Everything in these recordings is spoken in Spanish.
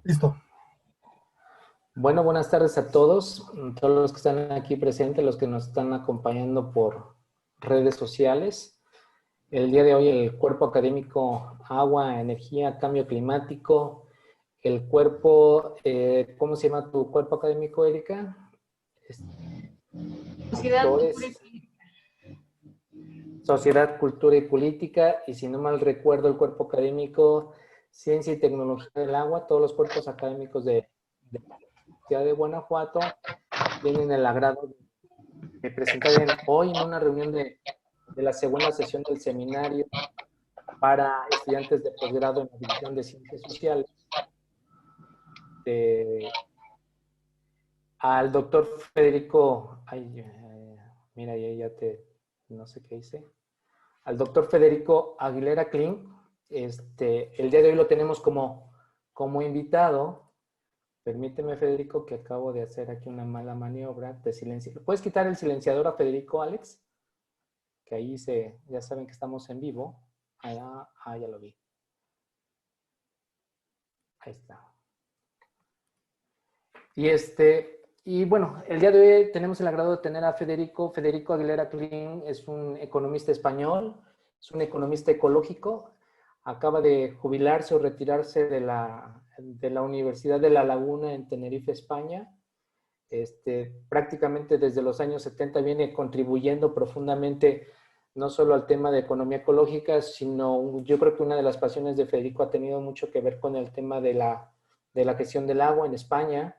Listo. Bueno, buenas tardes a todos los que están aquí presentes, los que nos están acompañando por redes sociales. El día de hoy el cuerpo académico Agua, Energía, Cambio Climático, el cuerpo, ¿cómo se llama tu cuerpo académico, Erika? Sociedad, Cultura y Autores, Política. Sociedad, Cultura y Política, y si no mal recuerdo el cuerpo académico Ciencia y Tecnología del Agua. Todos los cuerpos académicos de la Universidad de Guanajuato tienen el agrado de presentar hoy en una reunión de la segunda sesión del seminario para estudiantes de posgrado en la División de Ciencias Sociales al doctor Federico, mira, no sé qué hice, al doctor Federico Aguilera Kling. El día de hoy lo tenemos como invitado. Permíteme, Federico, que acabo de hacer aquí una mala maniobra de silencio. ¿Puedes quitar el silenciador a Federico, Alex? Que ahí ya saben que estamos en vivo. Ya lo vi. Ahí está. Y bueno, el día de hoy tenemos el agrado de tener a Federico Aguilera Kling. Es un economista español, es un economista ecológico. Acaba de jubilarse o retirarse de la Universidad de La Laguna en Tenerife, España. Prácticamente desde los años 70 viene contribuyendo profundamente no solo al tema de economía ecológica, sino yo creo que una de las pasiones de Federico ha tenido mucho que ver con el tema de la gestión del agua en España.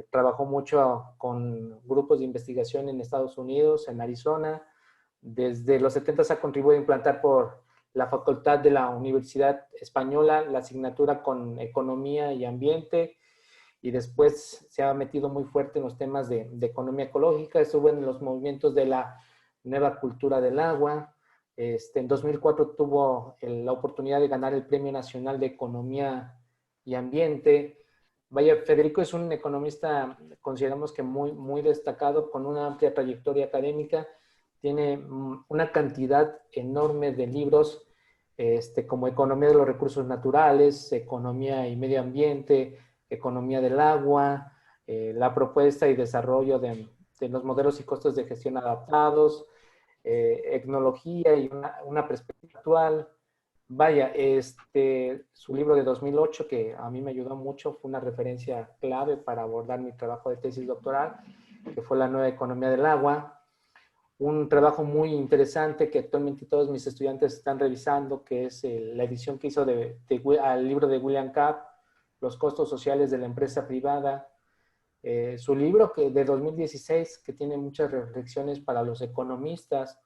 Trabajó mucho con grupos de investigación en Estados Unidos, en Arizona. Desde los 70 ha contribuido a implantar por la Facultad de la Universidad Española la asignatura con Economía y Ambiente, y después se ha metido muy fuerte en los temas de economía ecológica. Estuvo en los movimientos de la nueva cultura del agua. En 2004 tuvo la oportunidad de ganar el Premio Nacional de Economía y Ambiente. Vaya, Federico es un economista, consideramos que muy destacado, con una amplia trayectoria académica. Tiene una cantidad enorme de libros, como Economía de los Recursos Naturales, Economía y Medio Ambiente, Economía del Agua, la propuesta y desarrollo de los modelos y costos de gestión adaptados, etnología y una perspectiva actual. Vaya, su libro de 2008, que a mí me ayudó mucho, fue una referencia clave para abordar mi trabajo de tesis doctoral, que fue La Nueva Economía del Agua. Un trabajo muy interesante que actualmente todos mis estudiantes están revisando, que es la edición que hizo al libro de William Kapp, Los costos sociales de la empresa privada. Su libro de 2016, que tiene muchas reflexiones para los economistas,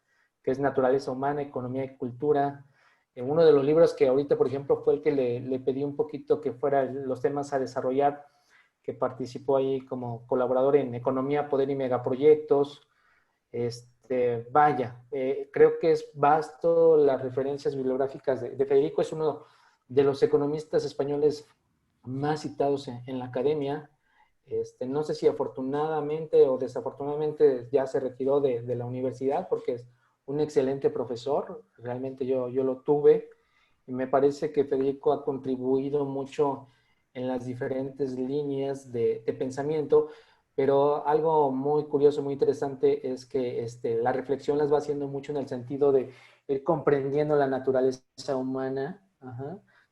que es Naturaleza Humana, Economía y Cultura. Uno de los libros que ahorita, por ejemplo, fue el que le pedí un poquito que fueran los temas a desarrollar, que participó ahí como colaborador en Economía, Poder y Megaproyectos. Creo que es vasto las referencias bibliográficas de Federico. Es uno de los economistas españoles más citados en la academia. No sé si afortunadamente o desafortunadamente ya se retiró de la universidad, porque es un excelente profesor. Realmente yo lo tuve, y me parece que Federico ha contribuido mucho en las diferentes líneas de pensamiento. Pero algo muy curioso, muy interesante, es que la reflexión las va haciendo mucho en el sentido de ir comprendiendo la naturaleza humana,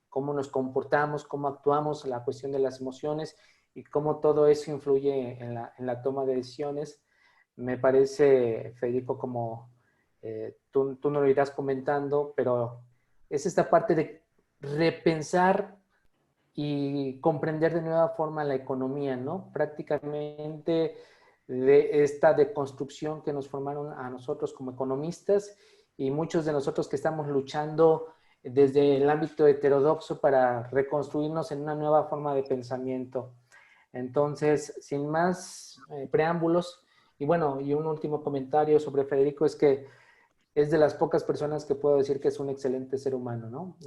cómo nos comportamos, cómo actuamos, la cuestión de las emociones y cómo todo eso influye en la toma de decisiones. Me parece, Federico, como tú no lo irás comentando, pero es esta parte de repensar y comprender de nueva forma la economía, ¿no? Prácticamente de esta deconstrucción que nos formaron a nosotros como economistas, y muchos de nosotros que estamos luchando desde el ámbito heterodoxo para reconstruirnos en una nueva forma de pensamiento. Entonces, sin más preámbulos, y bueno, y un último comentario sobre Federico es que es de las pocas personas que puedo decir que es un excelente ser humano, ¿no?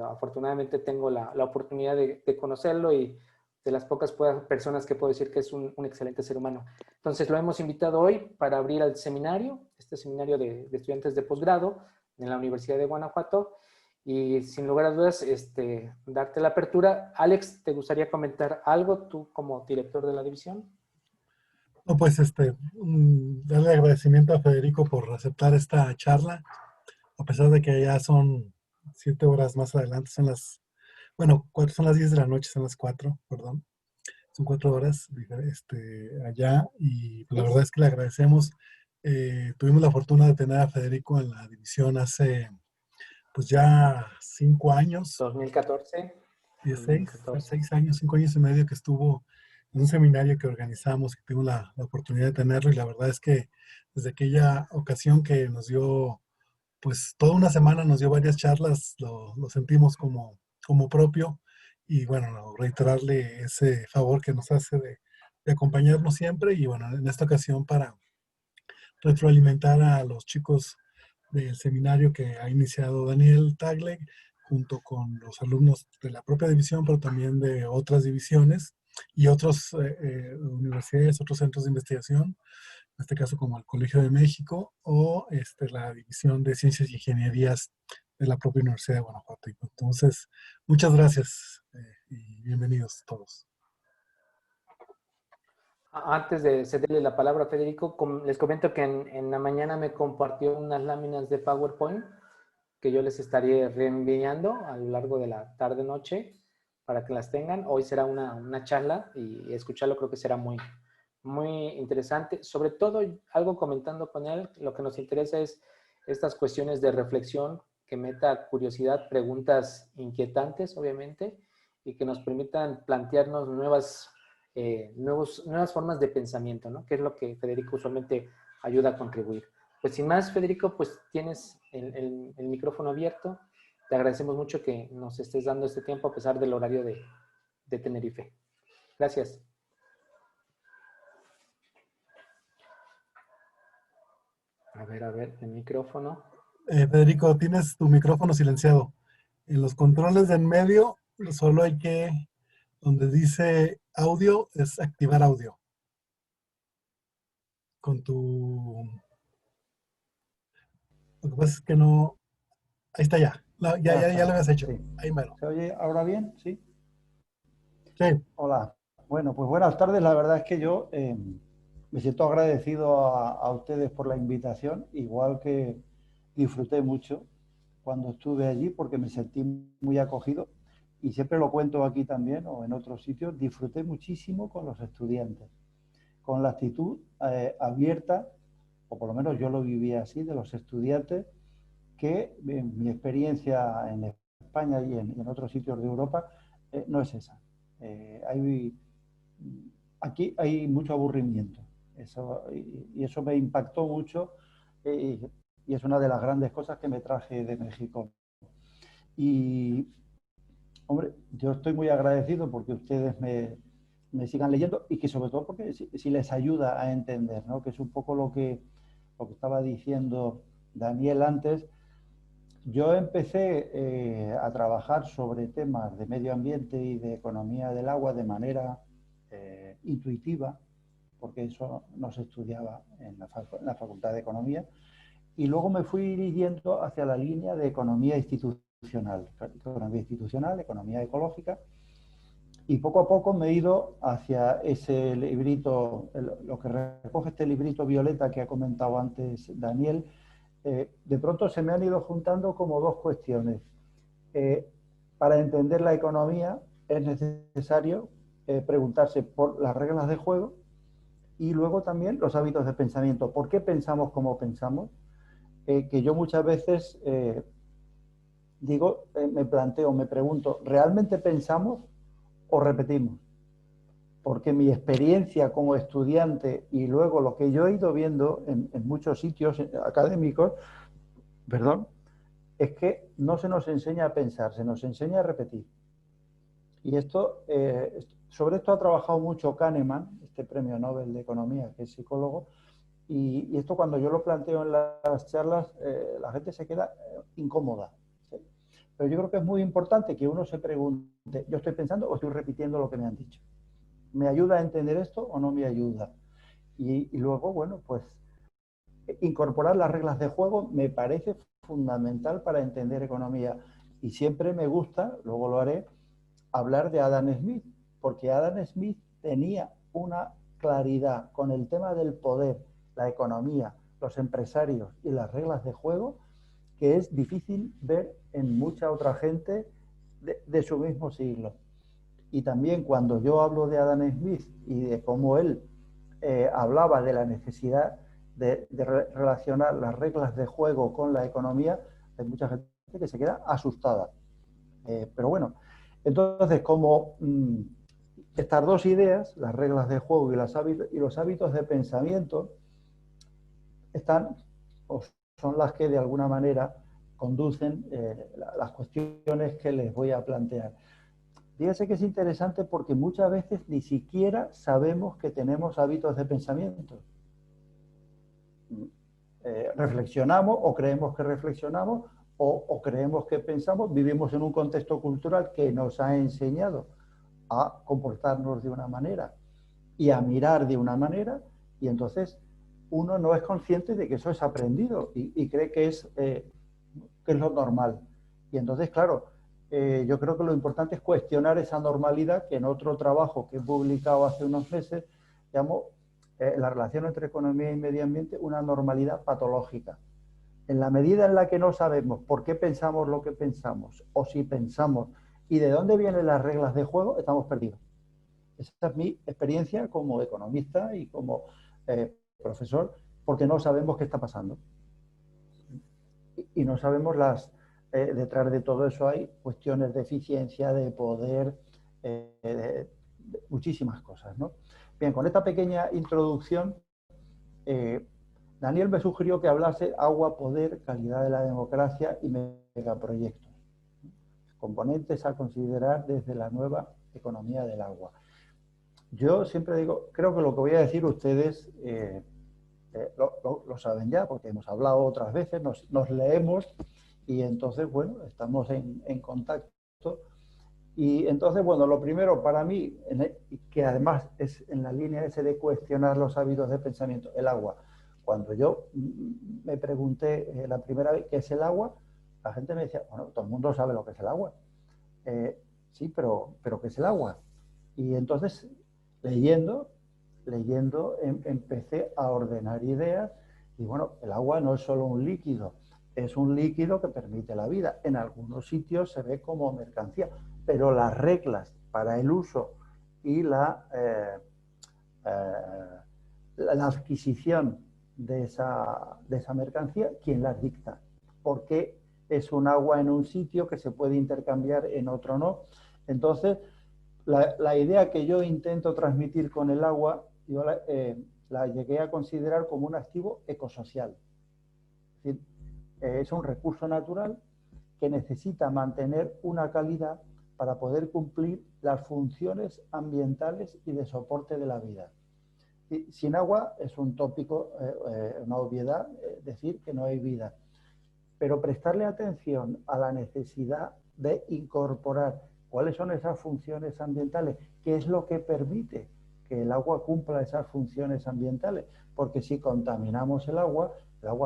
Afortunadamente tengo la oportunidad de conocerlo, y de las pocas personas que puedo decir que es un excelente ser humano. Entonces lo hemos invitado hoy para abrir el seminario, este seminario de estudiantes de posgrado en la Universidad de Guanajuato. Y sin lugar a dudas, darte la apertura. Alex, ¿te gustaría comentar algo tú como director de la división? No, pues darle agradecimiento a Federico por aceptar esta charla, a pesar de que ya son 7 horas más adelante, bueno, son las 10 de la noche, son las 4, perdón, son 4 horas allá, y pues, la verdad es que le agradecemos. Tuvimos la fortuna de tener a Federico en la división hace pues ya 5 años, 2014. 6 años, 5 años y medio que estuvo en un seminario que organizamos, que tuve la oportunidad de tenerlo, y la verdad es que desde aquella ocasión que nos dio, pues toda una semana nos dio varias charlas, lo sentimos como propio, y bueno, reiterarle ese favor que nos hace de acompañarnos siempre, y bueno, en esta ocasión para retroalimentar a los chicos del seminario que ha iniciado Daniel Tagle, junto con los alumnos de la propia división, pero también de otras divisiones y otras universidades, otros centros de investigación, en este caso como el Colegio de México o la División de Ciencias y Ingenierías de la propia Universidad de Guanajuato. Entonces, muchas gracias y bienvenidos todos. Antes de cederle la palabra a Federico, les comento que en la mañana me compartió unas láminas de PowerPoint que yo les estaré reenviando a lo largo de la tarde-noche para que las tengan. Hoy será una charla y escucharlo creo que será muy, muy interesante. Sobre todo, algo comentando con él, lo que nos interesa es estas cuestiones de reflexión que meta curiosidad, preguntas inquietantes, obviamente, y que nos permitan plantearnos nuevas formas de pensamiento, ¿no? Que es lo que Federico usualmente ayuda a contribuir. Pues sin más, Federico, pues tienes el micrófono abierto. Te agradecemos mucho que nos estés dando este tiempo a pesar del horario de Tenerife. Gracias. A ver, el micrófono. Federico, tienes tu micrófono silenciado. En los controles de en medio, solo hay que, donde dice audio, es activar audio. Con tu... Lo que pasa es que no... Ahí está ya. Ya lo habías hecho. Sí. Ahí mero. ¿Se oye ahora bien? Sí. Sí. Hola. Bueno, pues buenas tardes. La verdad es que yo me siento agradecido a ustedes por la invitación, igual que disfruté mucho cuando estuve allí porque me sentí muy acogido, y siempre lo cuento aquí también o en otros sitios, disfruté muchísimo con los estudiantes, con la actitud abierta, o por lo menos yo lo viví así, de los estudiantes, que en mi experiencia en España y en otros sitios de Europa no es esa. Aquí hay mucho aburrimiento, y eso me impactó mucho, y es una de las grandes cosas que me traje de México. Y, hombre, yo estoy muy agradecido porque ustedes me sigan leyendo, y que sobre todo porque si les ayuda a entender, ¿no? Que es un poco lo que estaba diciendo Daniel antes. Yo empecé a trabajar sobre temas de medio ambiente y de economía del agua de manera intuitiva, porque eso no se estudiaba en la Facultad de Economía, y luego me fui dirigiendo hacia la línea de economía institucional, economía ecológica, y poco a poco me he ido hacia ese librito, lo que recoge este librito violeta que ha comentado antes Daniel. De pronto se me han ido juntando como dos cuestiones. Para entender la economía es necesario preguntarse por las reglas de juego, y luego también los hábitos de pensamiento. ¿Por qué pensamos como pensamos? Que yo muchas veces me planteo, me pregunto, ¿realmente pensamos o repetimos? Porque mi experiencia como estudiante y luego lo que yo he ido viendo en muchos sitios académicos, perdón, es que no se nos enseña a pensar, se nos enseña a repetir. Y sobre esto ha trabajado mucho Kahneman, este premio Nobel de Economía, que es psicólogo, y esto cuando yo lo planteo en las charlas, la gente se queda incómoda, ¿sí? Pero yo creo que es muy importante que uno se pregunte, ¿yo estoy pensando o estoy repitiendo lo que me han dicho? ¿Me ayuda a entender esto o no me ayuda? Y luego, bueno, pues incorporar las reglas de juego me parece fundamental para entender economía. Y siempre me gusta, luego lo haré, hablar de Adam Smith, porque Adam Smith tenía una claridad con el tema del poder, la economía, los empresarios y las reglas de juego, que es difícil ver en mucha otra gente de su mismo siglo. Y también cuando yo hablo de Adam Smith y de cómo él hablaba de la necesidad de relacionar las reglas de juego con la economía, hay mucha gente que se queda asustada. Pero bueno, entonces como estas dos ideas, las reglas de juego y los hábitos de pensamiento, están o son las que de alguna manera conducen las cuestiones que les voy a plantear. Fíjese que es interesante porque muchas veces ni siquiera sabemos que tenemos hábitos de pensamiento. Reflexionamos o creemos que reflexionamos o creemos que pensamos, vivimos en un contexto cultural que nos ha enseñado a comportarnos de una manera y a mirar de una manera, y entonces uno no es consciente de que eso es aprendido y cree que es lo normal. Y entonces, claro, yo creo que lo importante es cuestionar esa normalidad que en otro trabajo que he publicado hace unos meses llamo la relación entre economía y medio ambiente una normalidad patológica. En la medida en la que no sabemos por qué pensamos lo que pensamos o si pensamos y de dónde vienen las reglas de juego, estamos perdidos. Esa es mi experiencia como economista y como profesor, porque no sabemos qué está pasando. Y no sabemos detrás de todo eso hay cuestiones de eficiencia, de poder, de muchísimas cosas, ¿no? Bien, con esta pequeña introducción, Daniel me sugirió que hablase agua, poder, calidad de la democracia y megaproyectos. Componentes a considerar desde la nueva economía del agua. Yo siempre digo, creo que lo que voy a decir ustedes lo saben ya, porque hemos hablado otras veces, nos leemos y entonces, bueno, estamos en contacto. Y entonces, bueno, lo primero para mí, que además es en la línea ese de cuestionar los hábitos de pensamiento, el agua. Cuando yo me pregunté la primera vez qué es el agua, la gente me decía, bueno, todo el mundo sabe lo que es el agua. Sí, pero ¿qué es el agua? Y entonces, leyendo, empecé a ordenar ideas y bueno, el agua no es solo un líquido, es un líquido que permite la vida. En algunos sitios se ve como mercancía, pero las reglas para el uso y la adquisición de esa mercancía, ¿quién las dicta? ¿Por qué es un agua en un sitio que se puede intercambiar en otro no? Entonces, la idea que yo intento transmitir con el agua, yo la llegué a considerar como un activo ecosocial. Es decir, es un recurso natural que necesita mantener una calidad para poder cumplir las funciones ambientales y de soporte de la vida. Y sin agua es un tópico, una obviedad, decir que no hay vida. Pero prestarle atención a la necesidad de incorporar cuáles son esas funciones ambientales, qué es lo que permite que el agua cumpla esas funciones ambientales, porque si contaminamos el agua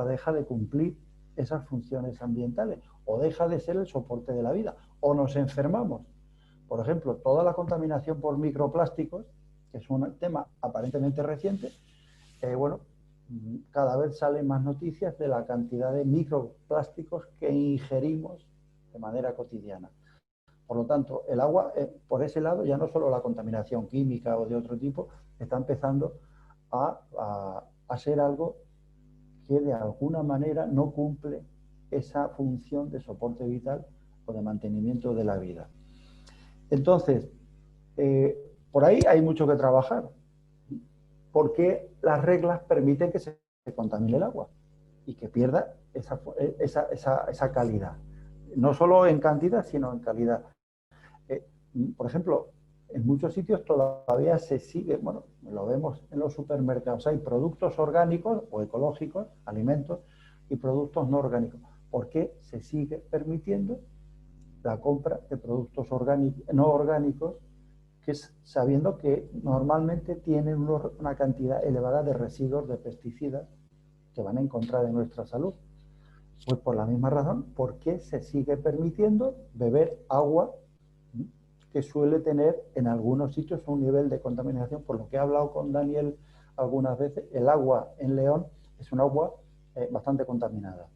deja de cumplir esas funciones ambientales o deja de ser el soporte de la vida o nos enfermamos. Por ejemplo, toda la contaminación por microplásticos, que es un tema aparentemente reciente, bueno, cada vez salen más noticias de la cantidad de microplásticos que ingerimos de manera cotidiana. Por lo tanto, el agua, por ese lado, ya no solo la contaminación química o de otro tipo, está empezando a ser algo que de alguna manera no cumple esa función de soporte vital o de mantenimiento de la vida. Entonces, por ahí hay mucho que trabajar, porque las reglas permiten que se contamine el agua y que pierda esa calidad, no solo en cantidad, sino en calidad. Por ejemplo, en muchos sitios todavía se sigue, bueno, lo vemos en los supermercados, hay productos orgánicos o ecológicos, alimentos, y productos no orgánicos. ¿Por qué se sigue permitiendo la compra de productos no orgánicos, que es sabiendo que normalmente tienen una cantidad elevada de residuos de pesticidas que van en contra de nuestra salud? Pues por la misma razón, porque se sigue permitiendo beber agua que suele tener en algunos sitios un nivel de contaminación. Por lo que he hablado con Daniel algunas veces, el agua en León es un agua bastante contaminada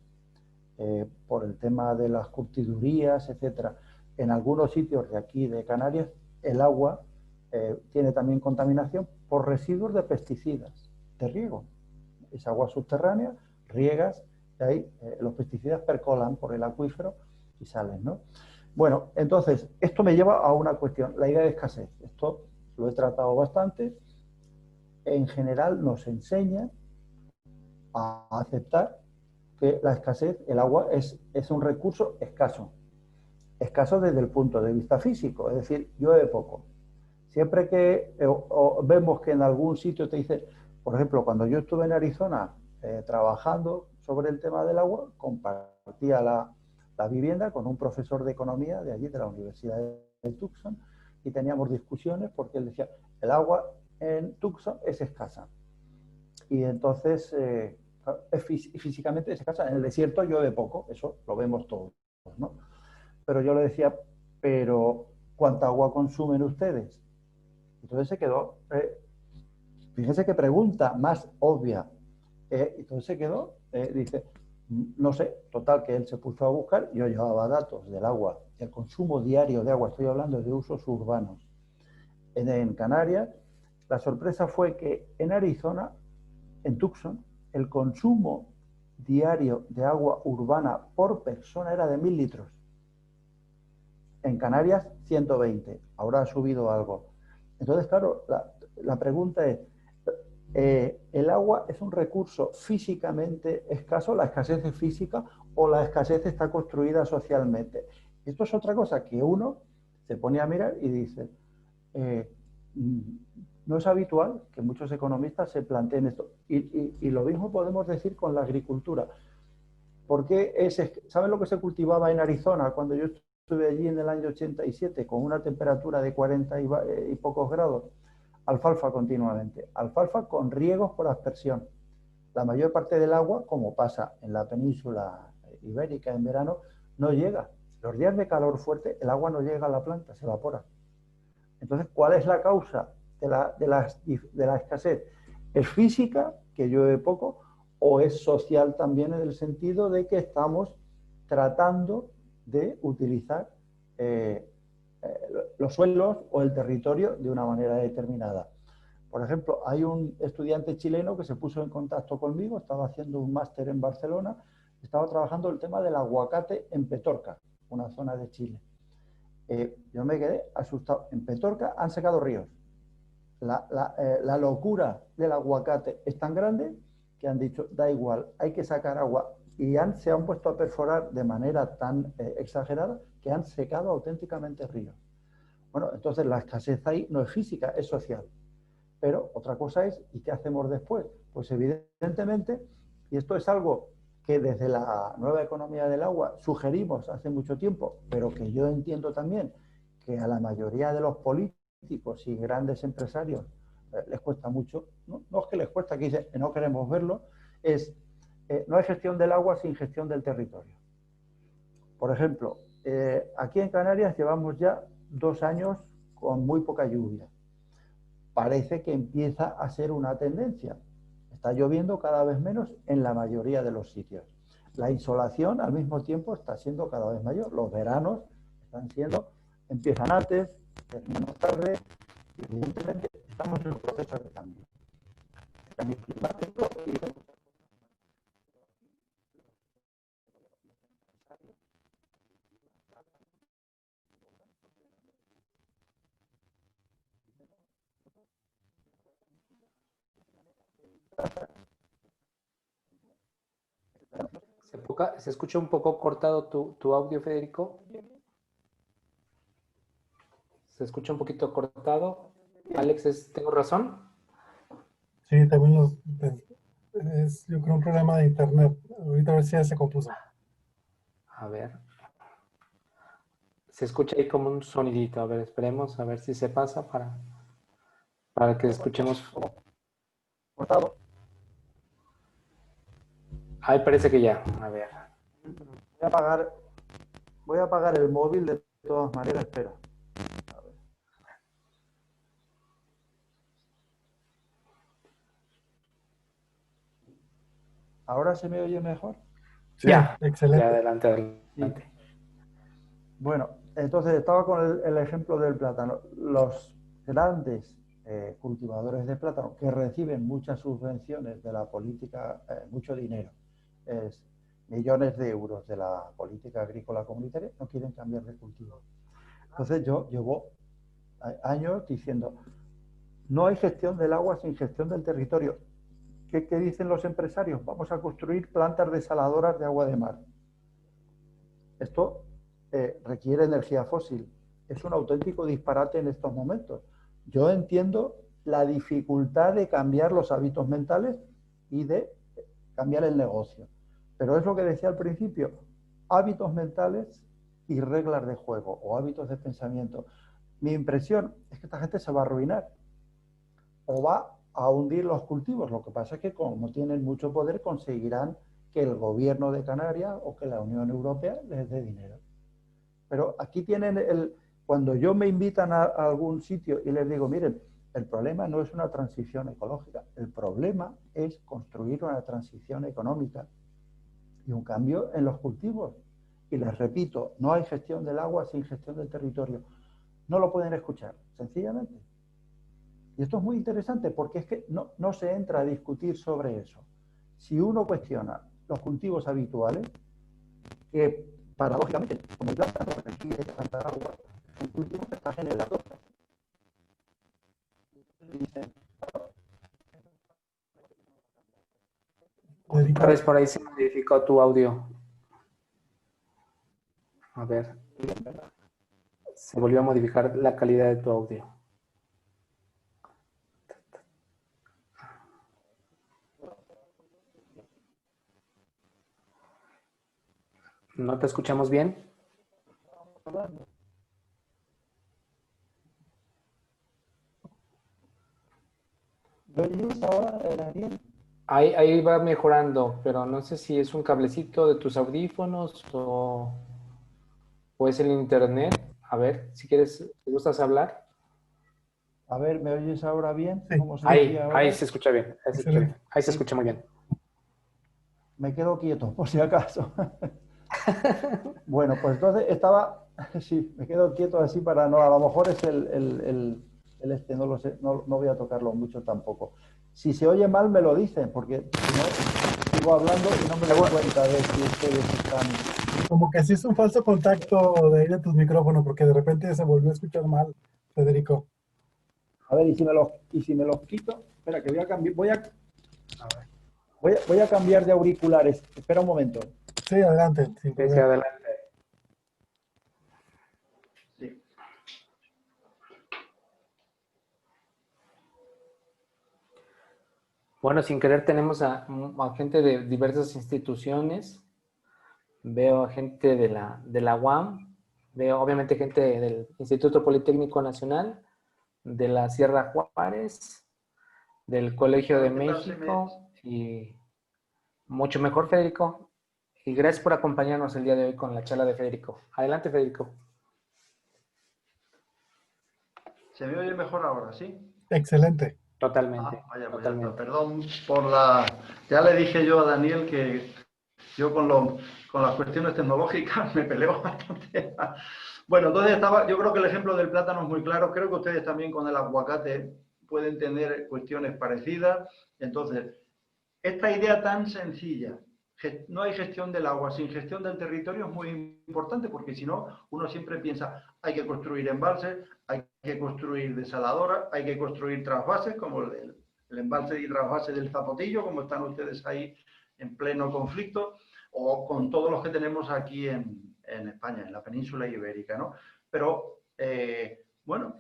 por el tema de las curtidurías, etcétera. En algunos sitios de aquí de Canarias el agua tiene también contaminación por residuos de pesticidas de riego. Es agua subterránea, riegas, y ahí los pesticidas percolan por el acuífero y salen, ¿no? Bueno, entonces, esto me lleva a una cuestión, la idea de escasez. Esto lo he tratado bastante. En general nos enseña a aceptar que la escasez, el agua, es un recurso escaso. Escaso desde el punto de vista físico, es decir, llueve poco. Siempre que vemos que en algún sitio te dice, por ejemplo, cuando yo estuve en Arizona trabajando sobre el tema del agua, compartía la vivienda con un profesor de economía de allí, de la Universidad de Tucson, y teníamos discusiones porque él decía, el agua en Tucson es escasa. Y entonces, físicamente es escasa. En el desierto llueve poco, eso lo vemos todos, ¿no? Pero yo le decía, pero ¿cuánta agua consumen ustedes? Entonces se quedó, fíjense qué pregunta más obvia. Entonces se quedó, dice, no sé, total, que él se puso a buscar, yo llevaba datos del agua, el consumo diario de agua, estoy hablando de usos urbanos. En Canarias, la sorpresa fue que en Arizona, en Tucson, el consumo diario de agua urbana por persona era de 1000 litros. En Canarias, 120. Ahora ha subido algo. Entonces, claro, la pregunta es, ¿el agua es un recurso físicamente escaso, la escasez es física, o la escasez está construida socialmente? Esto es otra cosa que uno se pone a mirar y dice, no es habitual que muchos economistas se planteen esto. Y lo mismo podemos decir con la agricultura. Porque ¿saben lo que se cultivaba en Arizona cuando yo estuve allí en el año 87 con una temperatura de 40 y pocos grados? Alfalfa continuamente. Alfalfa con riegos por aspersión. La mayor parte del agua, como pasa en la península ibérica en verano, no llega. Los días de calor fuerte, el agua no llega a la planta, se evapora. Entonces, ¿cuál es la causa de la escasez? ¿Es física, que llueve poco, o es social también en el sentido de que estamos tratando de utilizar los suelos o el territorio de una manera determinada? Por ejemplo, hay un estudiante chileno que se puso en contacto conmigo, estaba haciendo un máster en Barcelona, estaba trabajando el tema del aguacate en Petorca, una zona de Chile. Yo me quedé asustado. En Petorca han secado ríos. La locura del aguacate es tan grande que han dicho, da igual, hay que sacar agua. Y se han puesto a perforar de manera tan exagerada que han secado auténticamente ríos. Bueno, entonces la escasez ahí no es física, es social. Pero otra cosa es, ¿y qué hacemos después? Pues evidentemente, y esto es algo que desde la nueva economía del agua sugerimos hace mucho tiempo, pero que yo entiendo también que a la mayoría de los políticos y grandes empresarios les cuesta mucho, no es que les cuesta, que dicen que no queremos verlo, no hay gestión del agua sin gestión del territorio. Por ejemplo, aquí en Canarias llevamos ya 2 años con muy poca lluvia. Parece que empieza a ser una tendencia. Está lloviendo cada vez menos en la mayoría de los sitios. La insolación al mismo tiempo está siendo cada vez mayor. Los veranos empiezan antes, terminan tarde, y evidentemente estamos en un proceso de cambio. El cambio climático y Se escucha un poco cortado tu audio, Federico. Se escucha un poquito cortado. Alex, ¿tengo razón? Sí, también es yo creo un problema de internet. Ahorita a ver si ya se compuso. A ver. Se escucha ahí como un sonidito. A ver, esperemos a ver si se pasa para que escuchemos. cortado. Ahí parece que ya. A ver. Voy a apagar el móvil de todas maneras, espera. A ver. ¿Ahora se me oye mejor? Sí, Ya, excelente. ya, adelante, adelante. Sí. Bueno, entonces estaba con el ejemplo del plátano. Los grandes cultivadores de plátano que reciben muchas subvenciones de la política, mucho dinero, millones de euros de la política agrícola comunitaria, no quieren cambiar de cultivo. Entonces yo llevo años diciendo, no hay gestión del agua sin gestión del territorio. ¿Qué dicen los empresarios? Vamos a construir plantas desaladoras de agua de mar. Esto requiere energía fósil. Es un auténtico disparate en estos momentos. Yo entiendo la dificultad de cambiar los hábitos mentales y de cambiar el negocio. Pero es lo que decía al principio, hábitos mentales y reglas de juego o hábitos de pensamiento. Mi impresión es que esta gente se va a arruinar o va a hundir los cultivos. Lo que pasa es que como tienen mucho poder conseguirán que el gobierno de Canarias o que la Unión Europea les dé dinero. Pero aquí tienen cuando yo me invitan a algún sitio y les digo, miren, el problema no es una transición ecológica, el problema es construir una transición económica y un cambio en los cultivos. Y les repito, no hay gestión del agua sin gestión del territorio. No lo pueden escuchar, sencillamente. Y esto es muy interesante porque es que no se entra a discutir sobre eso. Si uno cuestiona los cultivos habituales, que paradójicamente, como el plátano requiere tanta agua, es un cultivo que está generando. Otra vez por ahí se modificó tu audio. A ver. Se volvió a modificar la calidad de tu audio. ¿No te escuchamos bien? Ahí va mejorando, pero no sé si es un cablecito de tus audífonos o es el internet. A ver, si quieres, ¿te gustas hablar? A ver, ¿me oyes ahora bien? Sí. ¿Cómo se oye ahora? Ahí se escucha bien. Ahí se escucha bien. Ahí se escucha muy bien. Me quedo quieto, por si acaso. Bueno, pues entonces sí, me quedo quieto así para no, a lo mejor es el no lo sé, no voy a tocarlo mucho tampoco. Si se oye mal me lo dicen, porque si no, sigo hablando y no me doy cuenta de si ustedes están... Como que sí es un falso contacto de ahí de tus micrófonos, porque de repente se volvió a escuchar mal, Federico. A ver, y si me los quito, espera, que voy a cambiar, voy a cambiar de auriculares. Espera un momento. Sí, adelante, sin Sí, problema. adelante. Sí. Bueno, sin querer tenemos a gente de diversas instituciones. Veo a gente de la UAM, veo obviamente gente del Instituto Politécnico Nacional, de la Sierra Juárez, del Colegio de México y mucho mejor, Federico. Y gracias por acompañarnos el día de hoy con la charla de Federico. Adelante, Federico. ¿Se me oye mejor ahora, sí? Excelente. Totalmente. Vaya, pues totalmente. ya está. Perdón por ya le dije yo a Daniel que yo con las cuestiones tecnológicas me peleo bastante. Bueno, entonces yo creo que el ejemplo del plátano es muy claro. Creo que ustedes también con el aguacate pueden tener cuestiones parecidas. Entonces, esta idea tan sencilla, no hay gestión del agua sin gestión del territorio, es muy importante porque si no, uno siempre piensa, hay que construir embalses, hay que construir desaladoras, hay que construir trasvases, como el embalse y trasvase del Zapotillo, como están ustedes ahí en pleno conflicto, o con todos los que tenemos aquí en España, en la península ibérica, ¿no? Pero, bueno,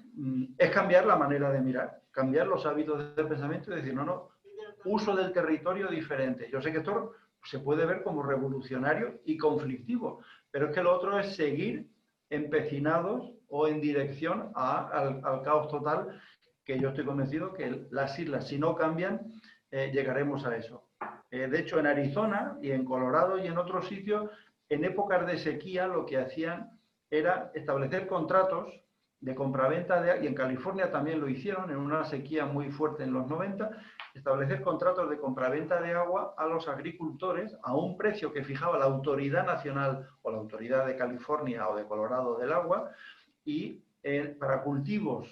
es cambiar la manera de mirar, cambiar los hábitos de pensamiento y decir, no, uso del territorio diferente. Yo sé que esto se puede ver como revolucionario y conflictivo, pero es que lo otro es seguir empecinados o en dirección al caos total, que yo estoy convencido que las islas, si no cambian, llegaremos a eso. De hecho, en Arizona y en Colorado y en otros sitios en épocas de sequía lo que hacían era establecer contratos de compraventa de agua, y en California también lo hicieron en una sequía muy fuerte en los 90, establecer contratos de compraventa de agua a los agricultores a un precio que fijaba la autoridad nacional o la autoridad de California o de Colorado del agua, y para cultivos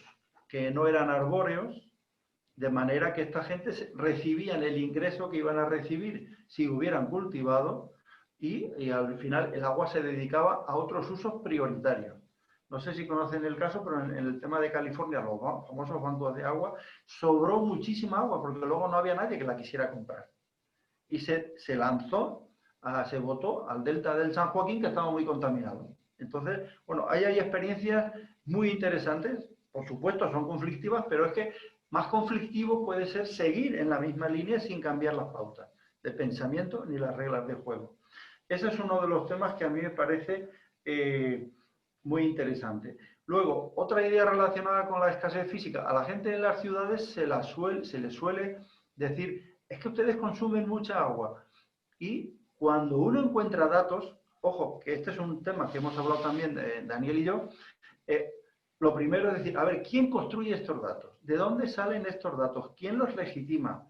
que no eran arbóreos, de manera que esta gente recibían el ingreso que iban a recibir si hubieran cultivado, y al final el agua se dedicaba a otros usos prioritarios. No sé si conocen el caso, pero en el tema de California, los famosos bancos de agua, sobró muchísima agua porque luego no había nadie que la quisiera comprar. Y se lanzó, se votó al delta del San Joaquín, que estaba muy contaminado. Entonces, bueno, ahí hay experiencias muy interesantes, por supuesto son conflictivas, pero es que más conflictivo puede ser seguir en la misma línea sin cambiar las pautas de pensamiento ni las reglas de juego. Ese es uno de los temas que a mí me parece muy interesante. Luego, otra idea relacionada con la escasez física. A la gente en las ciudades se le suele decir, es que ustedes consumen mucha agua. Y cuando uno encuentra datos, ojo, que este es un tema que hemos hablado también Daniel y yo, lo primero es decir, a ver, ¿quién construye estos datos? ¿De dónde salen estos datos? ¿Quién los legitima?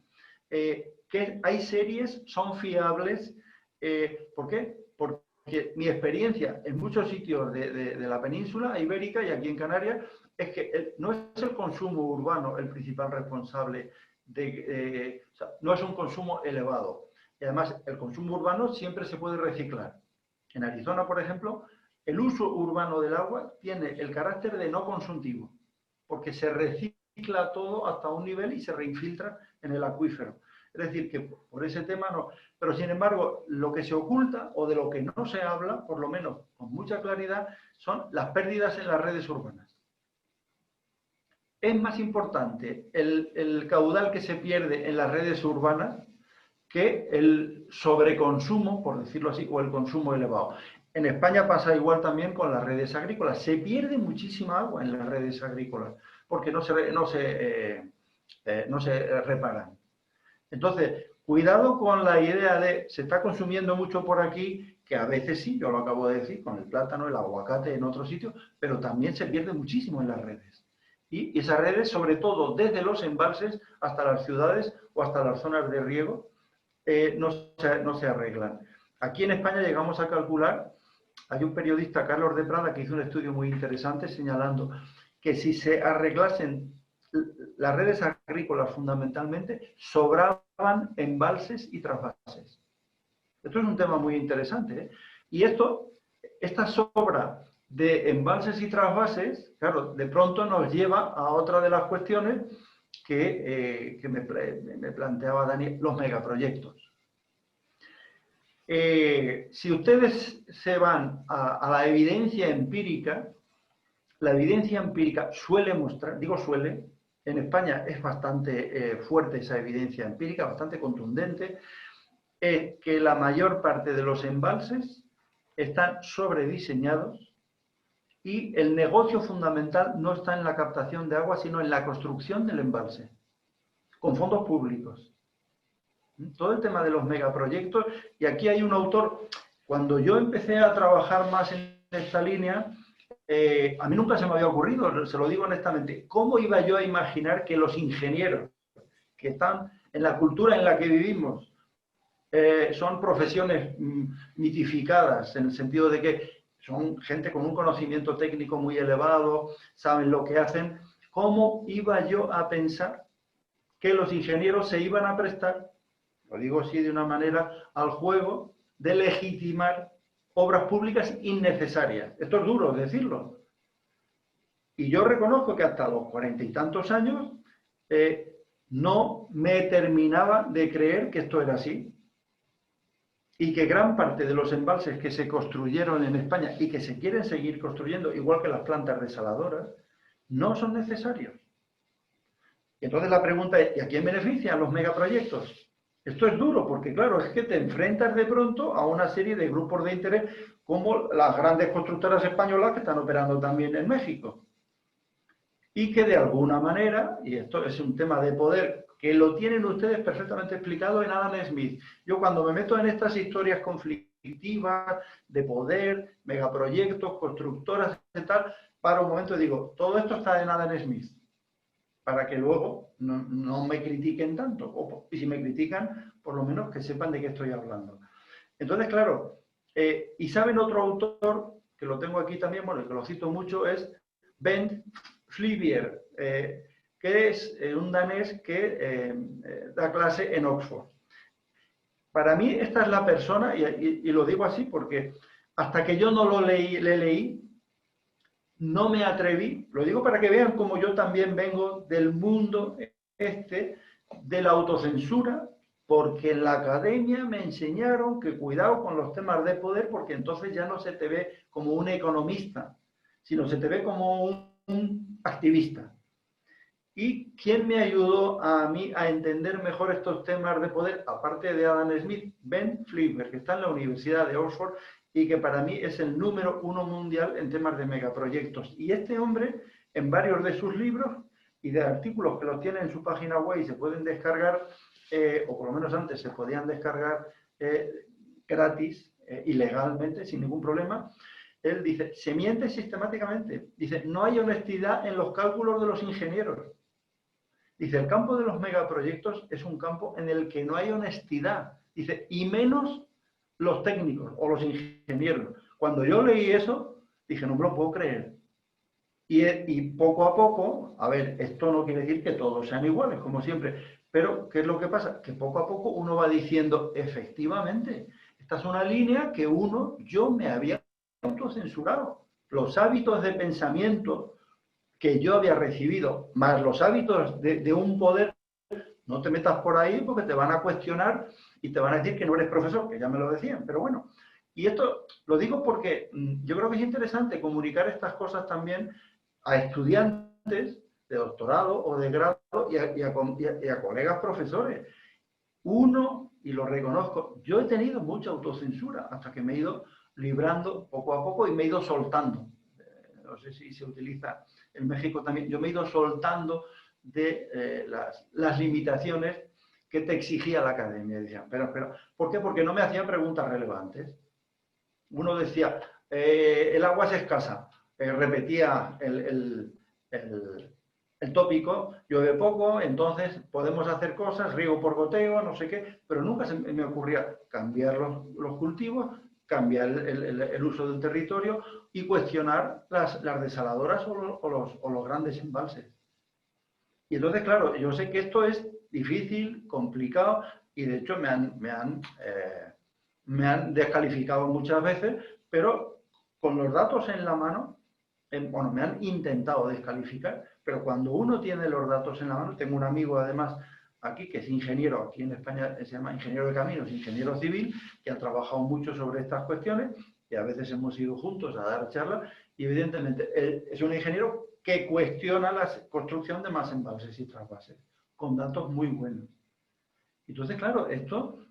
¿Hay series? ¿Son fiables? ¿Por qué? Porque mi experiencia en muchos sitios de la península ibérica y aquí en Canarias es que no es el consumo urbano el principal responsable, o sea, no es un consumo elevado. Y además, el consumo urbano siempre se puede reciclar. En Arizona, por ejemplo, el uso urbano del agua tiene el carácter de no consultivo, porque se recicla todo hasta un nivel y se reinfiltra en el acuífero. Es decir, que por ese tema no. Pero, sin embargo, lo que se oculta o de lo que no se habla, por lo menos con mucha claridad, son las pérdidas en las redes urbanas. Es más importante el caudal que se pierde en las redes urbanas que el sobreconsumo, por decirlo así, o el consumo elevado. En España pasa igual también con las redes agrícolas. Se pierde muchísima agua en las redes agrícolas porque no se reparan. Entonces, cuidado con la idea de se está consumiendo mucho por aquí, que a veces sí, yo lo acabo de decir, con el plátano, el aguacate en otros sitios, pero también se pierde muchísimo en las redes. Y esas redes, sobre todo desde los embalses hasta las ciudades o hasta las zonas de riego, no se arreglan. Aquí en España llegamos a calcular, hay un periodista, Carlos de Prada, que hizo un estudio muy interesante señalando que si se arreglasen las redes agrícolas fundamentalmente, sobraban embalses y trasvases. Esto es un tema muy interesante, ¿eh? Y esta sobra de embalses y trasvases, claro, de pronto nos lleva a otra de las cuestiones que me planteaba Daniel, los megaproyectos. Si ustedes se van a la evidencia empírica suele mostrar, digo suele, en España es bastante fuerte esa evidencia empírica, bastante contundente, que la mayor parte de los embalses están sobrediseñados y el negocio fundamental no está en la captación de agua, sino en la construcción del embalse, con fondos públicos. Todo el tema de los megaproyectos, y aquí hay un autor, cuando yo empecé a trabajar más en esta línea, a mí nunca se me había ocurrido, se lo digo honestamente, ¿cómo iba yo a imaginar que los ingenieros que están en la cultura en la que vivimos son profesiones mitificadas, en el sentido de que son gente con un conocimiento técnico muy elevado, saben lo que hacen? ¿Cómo iba yo a pensar que los ingenieros se iban a prestar, lo digo así de una manera, al juego de legitimar obras públicas innecesarias? Esto es duro decirlo. Y yo reconozco que hasta los 40 y tantos años no me terminaba de creer que esto era así. Y que gran parte de los embalses que se construyeron en España y que se quieren seguir construyendo, igual que las plantas desaladoras, no son necesarios. Y entonces la pregunta es, ¿y a quién benefician los megaproyectos? Esto es duro porque, claro, es que te enfrentas de pronto a una serie de grupos de interés como las grandes constructoras españolas que están operando también en México. Y que de alguna manera, y esto es un tema de poder, que lo tienen ustedes perfectamente explicado en Adam Smith. Yo cuando me meto en estas historias conflictivas competitivas, de poder, megaproyectos, constructoras y tal, para un momento y digo, todo esto está en Adam Smith, para que luego no me critiquen tanto, y si me critican, por lo menos que sepan de qué estoy hablando. Entonces, claro, y saben otro autor, que lo tengo aquí también, bueno, que lo cito mucho, es Ben Flyvbjerg, que es un danés que da clase en Oxford. Para mí esta es la persona, y lo digo así porque hasta que yo no lo leí, no me atreví, lo digo para que vean como yo también vengo del mundo de la autocensura, porque en la academia me enseñaron que cuidado con los temas de poder, porque entonces ya no se te ve como un economista, sino se te ve como un activista. ¿Y quién me ayudó a mí a entender mejor estos temas de poder? Aparte de Adam Smith, Ben Flyvbjerg, que está en la Universidad de Oxford y que para mí es el número 1 mundial en temas de megaproyectos. Y este hombre, en varios de sus libros y de artículos que los tiene en su página web y se pueden descargar, o por lo menos antes se podían descargar gratis, ilegalmente, sin ningún problema, él dice, se miente sistemáticamente. Dice, no hay honestidad en los cálculos de los ingenieros. Dice, el campo de los megaproyectos es un campo en el que no hay honestidad. Dice, y menos los técnicos o los ingenieros. Cuando yo leí eso, dije, no me lo puedo creer. Y poco a poco, a ver, esto no quiere decir que todos sean iguales, como siempre, pero ¿qué es lo que pasa? Que poco a poco uno va diciendo, efectivamente, esta es una línea que yo me había autocensurado. Los hábitos de pensamiento que yo había recibido, más los hábitos de un poder, no te metas por ahí porque te van a cuestionar y te van a decir que no eres profesor, que ya me lo decían, pero bueno. Y esto lo digo porque yo creo que es interesante comunicar estas cosas también a estudiantes de doctorado o de grado y a colegas profesores. Uno, y lo reconozco, yo he tenido mucha autocensura hasta que me he ido librando poco a poco y me he ido soltando. No sé si se utiliza en México también. Yo me he ido soltando de las limitaciones que te exigía la academia. Decían, pero, ¿por qué? Porque no me hacían preguntas relevantes. Uno decía, el agua es escasa. Repetía el tópico, llueve poco, entonces podemos hacer cosas, riego por goteo, no sé qué, pero nunca se me ocurría cambiar los cultivos, cambiar el uso del territorio y cuestionar las desaladoras o los grandes embalses. Y entonces, claro, yo sé que esto es difícil, complicado, y de hecho me han descalificado muchas veces, pero con los datos en la mano, bueno, me han intentado descalificar, pero cuando uno tiene los datos en la mano, tengo un amigo además aquí que es ingeniero, aquí en España se llama ingeniero de caminos, ingeniero civil, que ha trabajado mucho sobre estas cuestiones y a veces hemos ido juntos a dar charlas y evidentemente él es un ingeniero que cuestiona la construcción de más embalses y trasvases, con datos muy buenos. Entonces, claro, esto,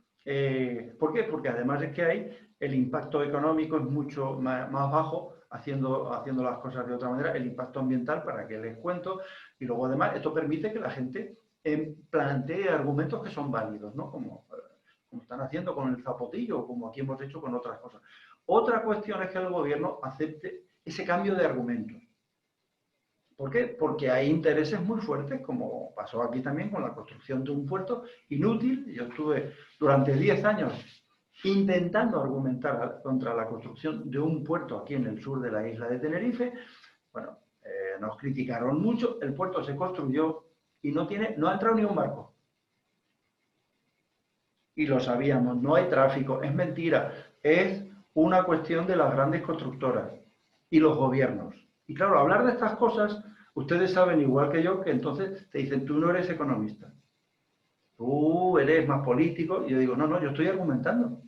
¿por qué? Porque además es que el impacto económico es mucho más bajo haciendo las cosas de otra manera, el impacto ambiental, para que les cuento, y luego además esto permite que la gente plantee argumentos que son válidos, ¿no? Como están haciendo con el zapotillo, o como aquí hemos hecho con otras cosas. Otra cuestión es que el gobierno acepte ese cambio de argumentos. ¿Por qué? Porque hay intereses muy fuertes, como pasó aquí también con la construcción de un puerto inútil. Yo estuve durante 10 años intentando argumentar contra la construcción de un puerto aquí en el sur de la isla de Tenerife. Bueno, nos criticaron mucho, el puerto se construyó y no ha entrado ni un barco. Y lo sabíamos, no hay tráfico, es mentira, es una cuestión de las grandes constructoras y los gobiernos. Y claro, hablar de estas cosas, ustedes saben igual que yo, que entonces te dicen, tú no eres economista, tú eres más político, y yo digo, no, yo estoy argumentando.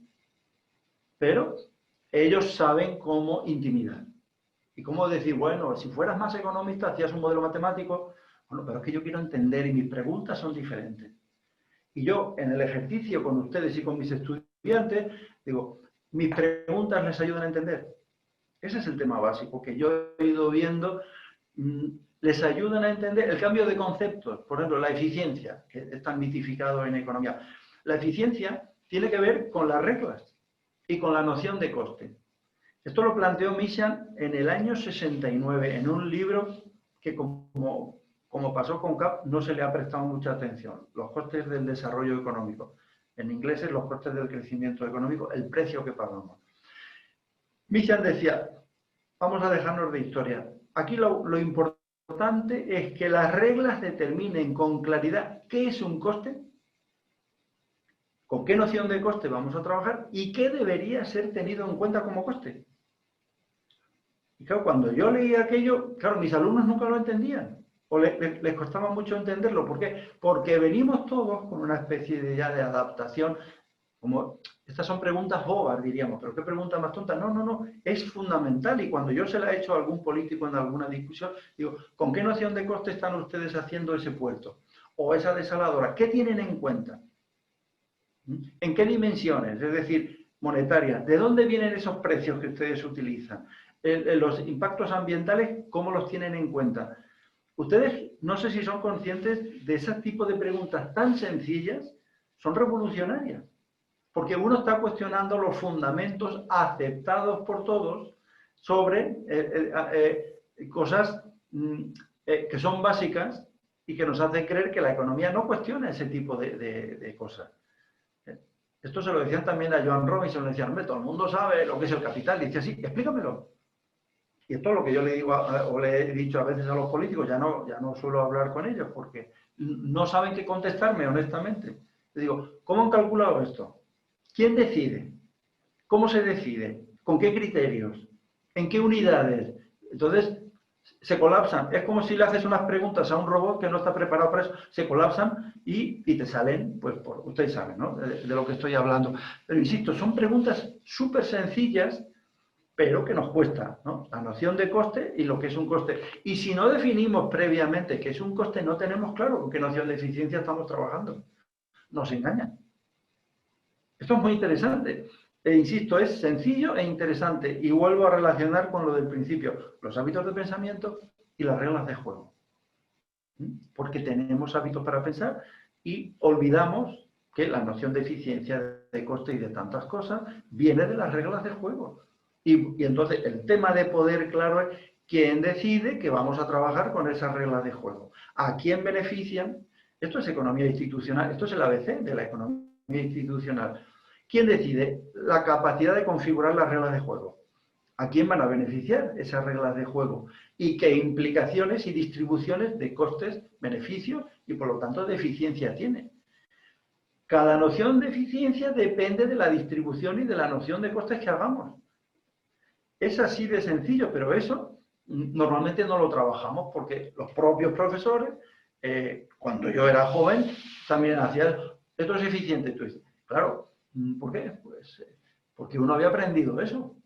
Pero ellos saben cómo intimidar. Y cómo decir, bueno, si fueras más economista, hacías un modelo matemático, bueno, pero es que yo quiero entender y mis preguntas son diferentes. Y yo, en el ejercicio con ustedes y con mis estudiantes, digo, mis preguntas les ayudan a entender. Ese es el tema básico que yo he ido viendo. Les ayudan a entender el cambio de conceptos. Por ejemplo, la eficiencia, que es tan mitificado en economía. La eficiencia tiene que ver con las reglas. y con la noción de coste. Esto lo planteó Mishan en el año 69, en un libro que, como pasó con CAP, no se le ha prestado mucha atención. Los costes del desarrollo económico. En inglés es los costes del crecimiento económico, el precio que pagamos. Mishan decía, vamos a dejarnos de historia. Aquí lo importante es que las reglas determinen con claridad qué es un coste, con qué noción de coste vamos a trabajar y qué debería ser tenido en cuenta como coste. Y claro, cuando yo leí aquello, claro, mis alumnos nunca lo entendían, o les costaba mucho entenderlo. ¿Por qué? Porque venimos todos con una especie de adaptación, como, estas son preguntas bobas, diríamos, pero ¿qué pregunta más tonta? No, no, no, es fundamental, y cuando yo se la he hecho a algún político en alguna discusión, digo, ¿con qué noción de coste están ustedes haciendo ese puerto? O esa desaladora, ¿qué tienen en cuenta? ¿En qué dimensiones? Es decir, monetarias. ¿De dónde vienen esos precios que ustedes utilizan? Los impactos ambientales, ¿cómo los tienen en cuenta? Ustedes, no sé si son conscientes de ese tipo de preguntas tan sencillas, son revolucionarias. Porque uno está cuestionando los fundamentos aceptados por todos sobre cosas que son básicas y que nos hacen creer que la economía no cuestiona ese tipo de cosas. Esto se lo decían también a Joan Robinson, le decían, todo el mundo sabe lo que es el capital. Dice, sí, explícamelo. Y esto es lo que yo le digo o le he dicho a veces a los políticos, ya no suelo hablar con ellos porque no saben qué contestarme honestamente. Le digo, ¿cómo han calculado esto? ¿Quién decide? ¿Cómo se decide? ¿Con qué criterios? ¿En qué unidades? Entonces, se colapsan. Es como si le haces unas preguntas a un robot que no está preparado para eso, se colapsan y te salen, pues ustedes saben, ¿no? De lo que estoy hablando. Pero insisto, son preguntas súper sencillas, pero que nos cuesta, ¿no? La noción de coste y lo que es un coste. Y si no definimos previamente qué es un coste, no tenemos claro con qué noción de eficiencia estamos trabajando. Nos engañan. Esto es muy interesante. E insisto, es sencillo e interesante. Y vuelvo a relacionar con lo del principio, los hábitos de pensamiento y las reglas de juego. Porque tenemos hábitos para pensar y olvidamos que la noción de eficiencia, de coste y de tantas cosas viene de las reglas de juego. Y entonces el tema de poder, claro, es quién decide que vamos a trabajar con esas reglas de juego. ¿A quién benefician? Esto es economía institucional, esto es el ABC de la economía institucional. ¿Quién decide la capacidad de configurar las reglas de juego? ¿A quién van a beneficiar esas reglas de juego? ¿Y qué implicaciones y distribuciones de costes, beneficios y por lo tanto de eficiencia tiene? Cada noción de eficiencia depende de la distribución y de la noción de costes que hagamos. Es así de sencillo, pero eso normalmente no lo trabajamos porque los propios profesores, cuando yo era joven, también hacían, esto es eficiente. Tú dices, claro, ¿por qué? Pues porque uno había aprendido eso,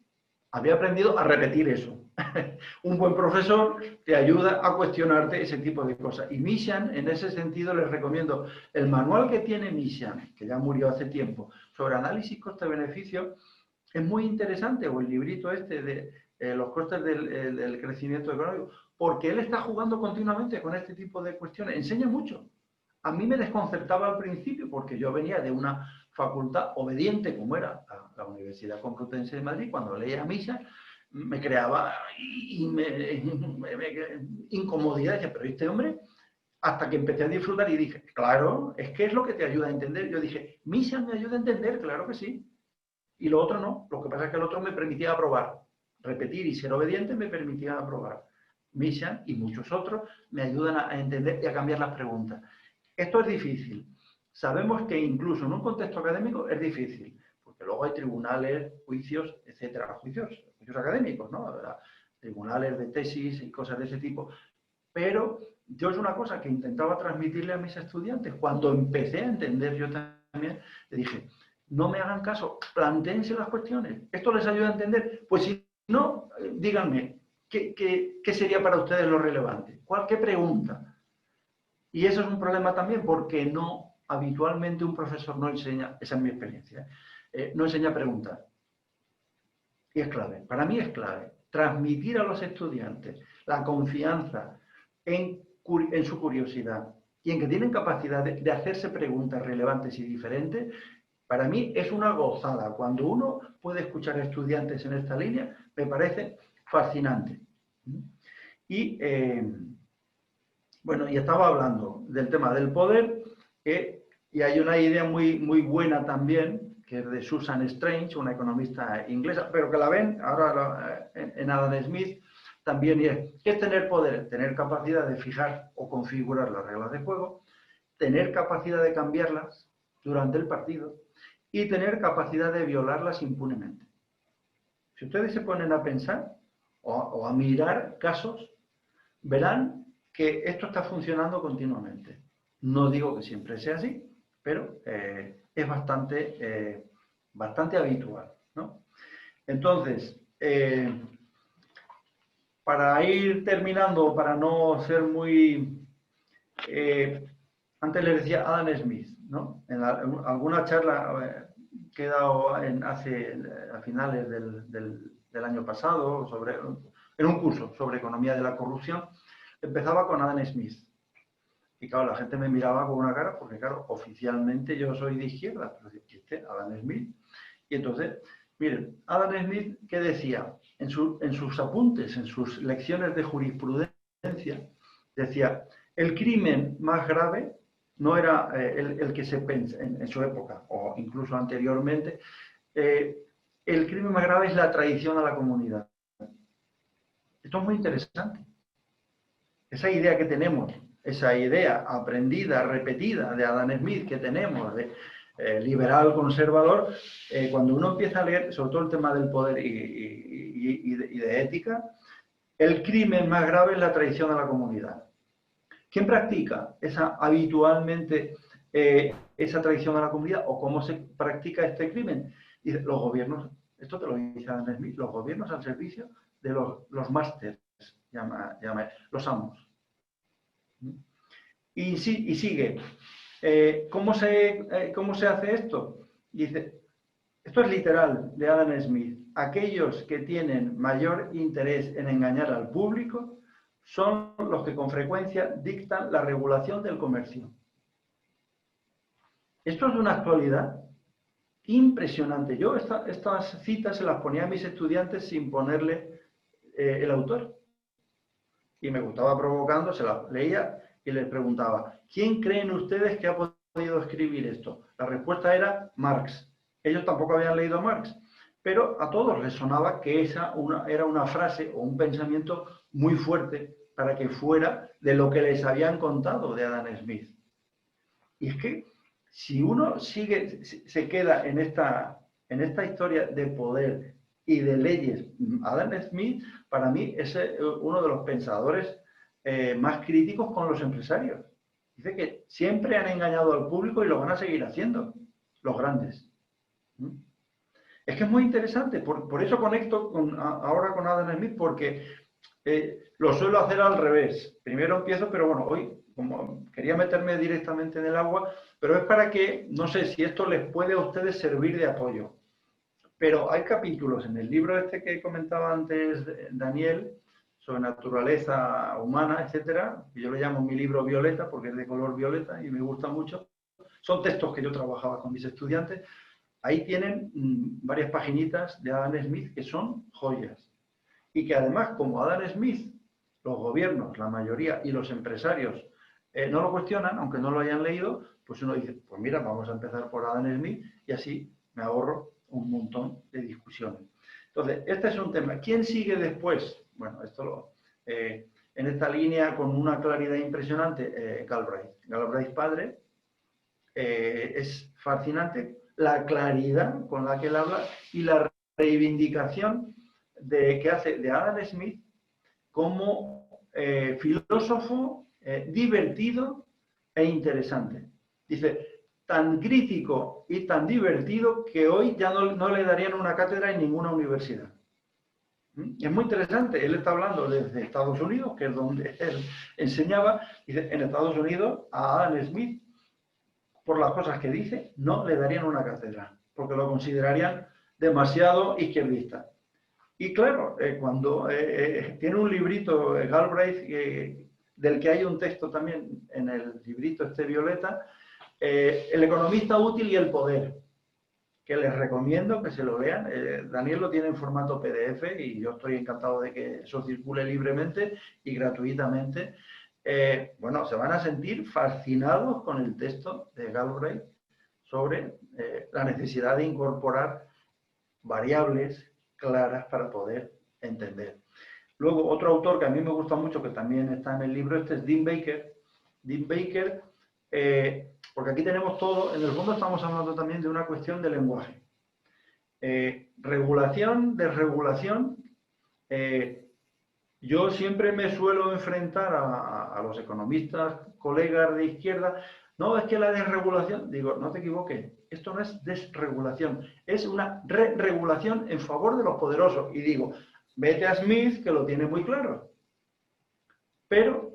había aprendido a repetir eso. Un buen profesor te ayuda a cuestionarte ese tipo de cosas. Y Mishan, en ese sentido, les recomiendo el manual que tiene Mishan, que ya murió hace tiempo, sobre análisis coste-beneficio. Es muy interesante, o el librito este de los costes del crecimiento económico, porque él está jugando continuamente con este tipo de cuestiones. Enseña mucho. A mí me desconcertaba al principio, porque yo venía de una facultad obediente, como era la Universidad Complutense de Madrid, cuando leía misa, me creaba incomodidad. Decía, pero este hombre, hasta que empecé a disfrutar y dije, claro, es que es lo que te ayuda a entender. Yo dije, misa me ayuda a entender, claro que sí. Y lo otro no. Lo que pasa es que el otro me permitía aprobar. Repetir y ser obediente me permitía aprobar. Mishan y muchos otros me ayudan a entender y a cambiar las preguntas. Esto es difícil. Sabemos que incluso en un contexto académico es difícil, porque luego hay tribunales, juicios, etcétera, juicios académicos, ¿no? Tribunales de tesis y cosas de ese tipo. Pero yo es una cosa que intentaba transmitirle a mis estudiantes. Cuando empecé a entender yo también, le dije, no me hagan caso, plantéense las cuestiones. ¿Esto les ayuda a entender? Pues si no, díganme, ¿qué sería para ustedes lo relevante? ¿Qué pregunta? Y eso es un problema también porque no, habitualmente un profesor no enseña, esa es mi experiencia, no enseña a preguntar. Y es clave, para mí es clave, transmitir a los estudiantes la confianza en su curiosidad y en que tienen capacidad de hacerse preguntas relevantes y diferentes. Para mí es una gozada. Cuando uno puede escuchar a estudiantes en esta línea, me parece fascinante. Y bueno, y estaba hablando del tema del poder, y hay una idea muy, muy buena también, que es de Susan Strange, una economista inglesa, pero que la ven ahora en Adam Smith también, y ¿qué es tener poder? Tener capacidad de fijar o configurar las reglas de juego, tener capacidad de cambiarlas durante el partido y tener capacidad de violarlas impunemente. Si ustedes se ponen a pensar o a mirar casos, verán que esto está funcionando continuamente. No digo que siempre sea así, pero es bastante habitual, ¿no? Entonces, para ir terminando, para no ser muy... antes les decía Adam Smith, ¿no? En alguna charla que he dado a finales del año pasado, en un curso sobre economía de la corrupción, empezaba con Adam Smith. Y claro, la gente me miraba con una cara, porque claro, oficialmente yo soy de izquierda, pero ¿este Adam Smith? Y entonces, miren, Adam Smith, ¿qué decía? En sus apuntes, en sus lecciones de jurisprudencia, decía, el crimen más grave no era el que se pensa en su época, o incluso anteriormente, el crimen más grave es la traición a la comunidad. Esto es muy interesante. Esa idea que tenemos, esa idea aprendida, repetida de Adam Smith que tenemos, de liberal conservador, cuando uno empieza a leer, sobre todo el tema del poder y de ética, el crimen más grave es la traición a la comunidad. ¿Quién practica habitualmente esa traición a la comunidad o cómo se practica este crimen? Dice, los gobiernos, esto te lo dice Adam Smith, los gobiernos al servicio de los másters, los amos. Y sigue. ¿Cómo se hace esto? Dice, esto es literal de Adam Smith. Aquellos que tienen mayor interés en engañar al público son los que con frecuencia dictan la regulación del comercio. Esto es de una actualidad impresionante. Yo estas citas se las ponía a mis estudiantes sin ponerle el autor. Y me gustaba provocando, se las leía y les preguntaba, ¿quién creen ustedes que ha podido escribir esto? La respuesta era Marx. Ellos tampoco habían leído a Marx, pero a todos les sonaba que esa era una frase o un pensamiento muy fuerte para que fuera de lo que les habían contado de Adam Smith. Y es que si uno se queda en esta historia de poder y de leyes, Adam Smith para mí es uno de los pensadores más críticos con los empresarios. Dice que siempre han engañado al público y lo van a seguir haciendo, los grandes. Es que es muy interesante, por eso conecto ahora con Adam Smith, porque lo suelo hacer al revés. Primero empiezo, pero bueno, hoy como quería meterme directamente en el agua, pero es para que, no sé si esto les puede a ustedes servir de apoyo. Pero hay capítulos en el libro este que comentaba antes Daniel, sobre naturaleza humana, etcétera, que yo le llamo mi libro violeta, porque es de color violeta y me gusta mucho. Son textos que yo trabajaba con mis estudiantes. Ahí tienen varias paginitas de Adam Smith que son joyas. Y que además, como Adam Smith, los gobiernos, la mayoría, y los empresarios no lo cuestionan, aunque no lo hayan leído, pues uno dice, pues mira, vamos a empezar por Adam Smith y así me ahorro un montón de discusiones. Entonces, este es un tema. ¿Quién sigue después? Bueno, en esta línea con una claridad impresionante, Galbraith. Galbraith padre, es fascinante la claridad con la que él habla y la reivindicación que hace de Adam Smith como filósofo divertido e interesante. Dice, tan crítico y tan divertido que hoy ya no le darían una cátedra en ninguna universidad. Es muy interesante, él está hablando desde Estados Unidos, que es donde él enseñaba, dice, en Estados Unidos a Adam Smith, por las cosas que dice, no le darían una cátedra, porque lo considerarían demasiado izquierdista. Y claro, cuando tiene un librito, Galbraith, del que hay un texto también en el librito este violeta, El economista útil y el poder. que les recomiendo que se lo lean. Daniel lo tiene en formato PDF y yo estoy encantado de que eso circule libremente y gratuitamente. Bueno, se van a sentir fascinados con el texto de Galbraith sobre la necesidad de incorporar variables claras para poder entender. Luego, otro autor que a mí me gusta mucho, que también está en el libro, es Dean Baker. Dean Baker, porque aquí tenemos todo, en el fondo estamos hablando también de una cuestión de lenguaje. Regulación, desregulación. Yo siempre me suelo enfrentar a los economistas, colegas de izquierda. No, es que la desregulación, digo, no te equivoques, esto no es desregulación, es una re-regulación en favor de los poderosos. Y digo, vete a Smith, que lo tiene muy claro. Pero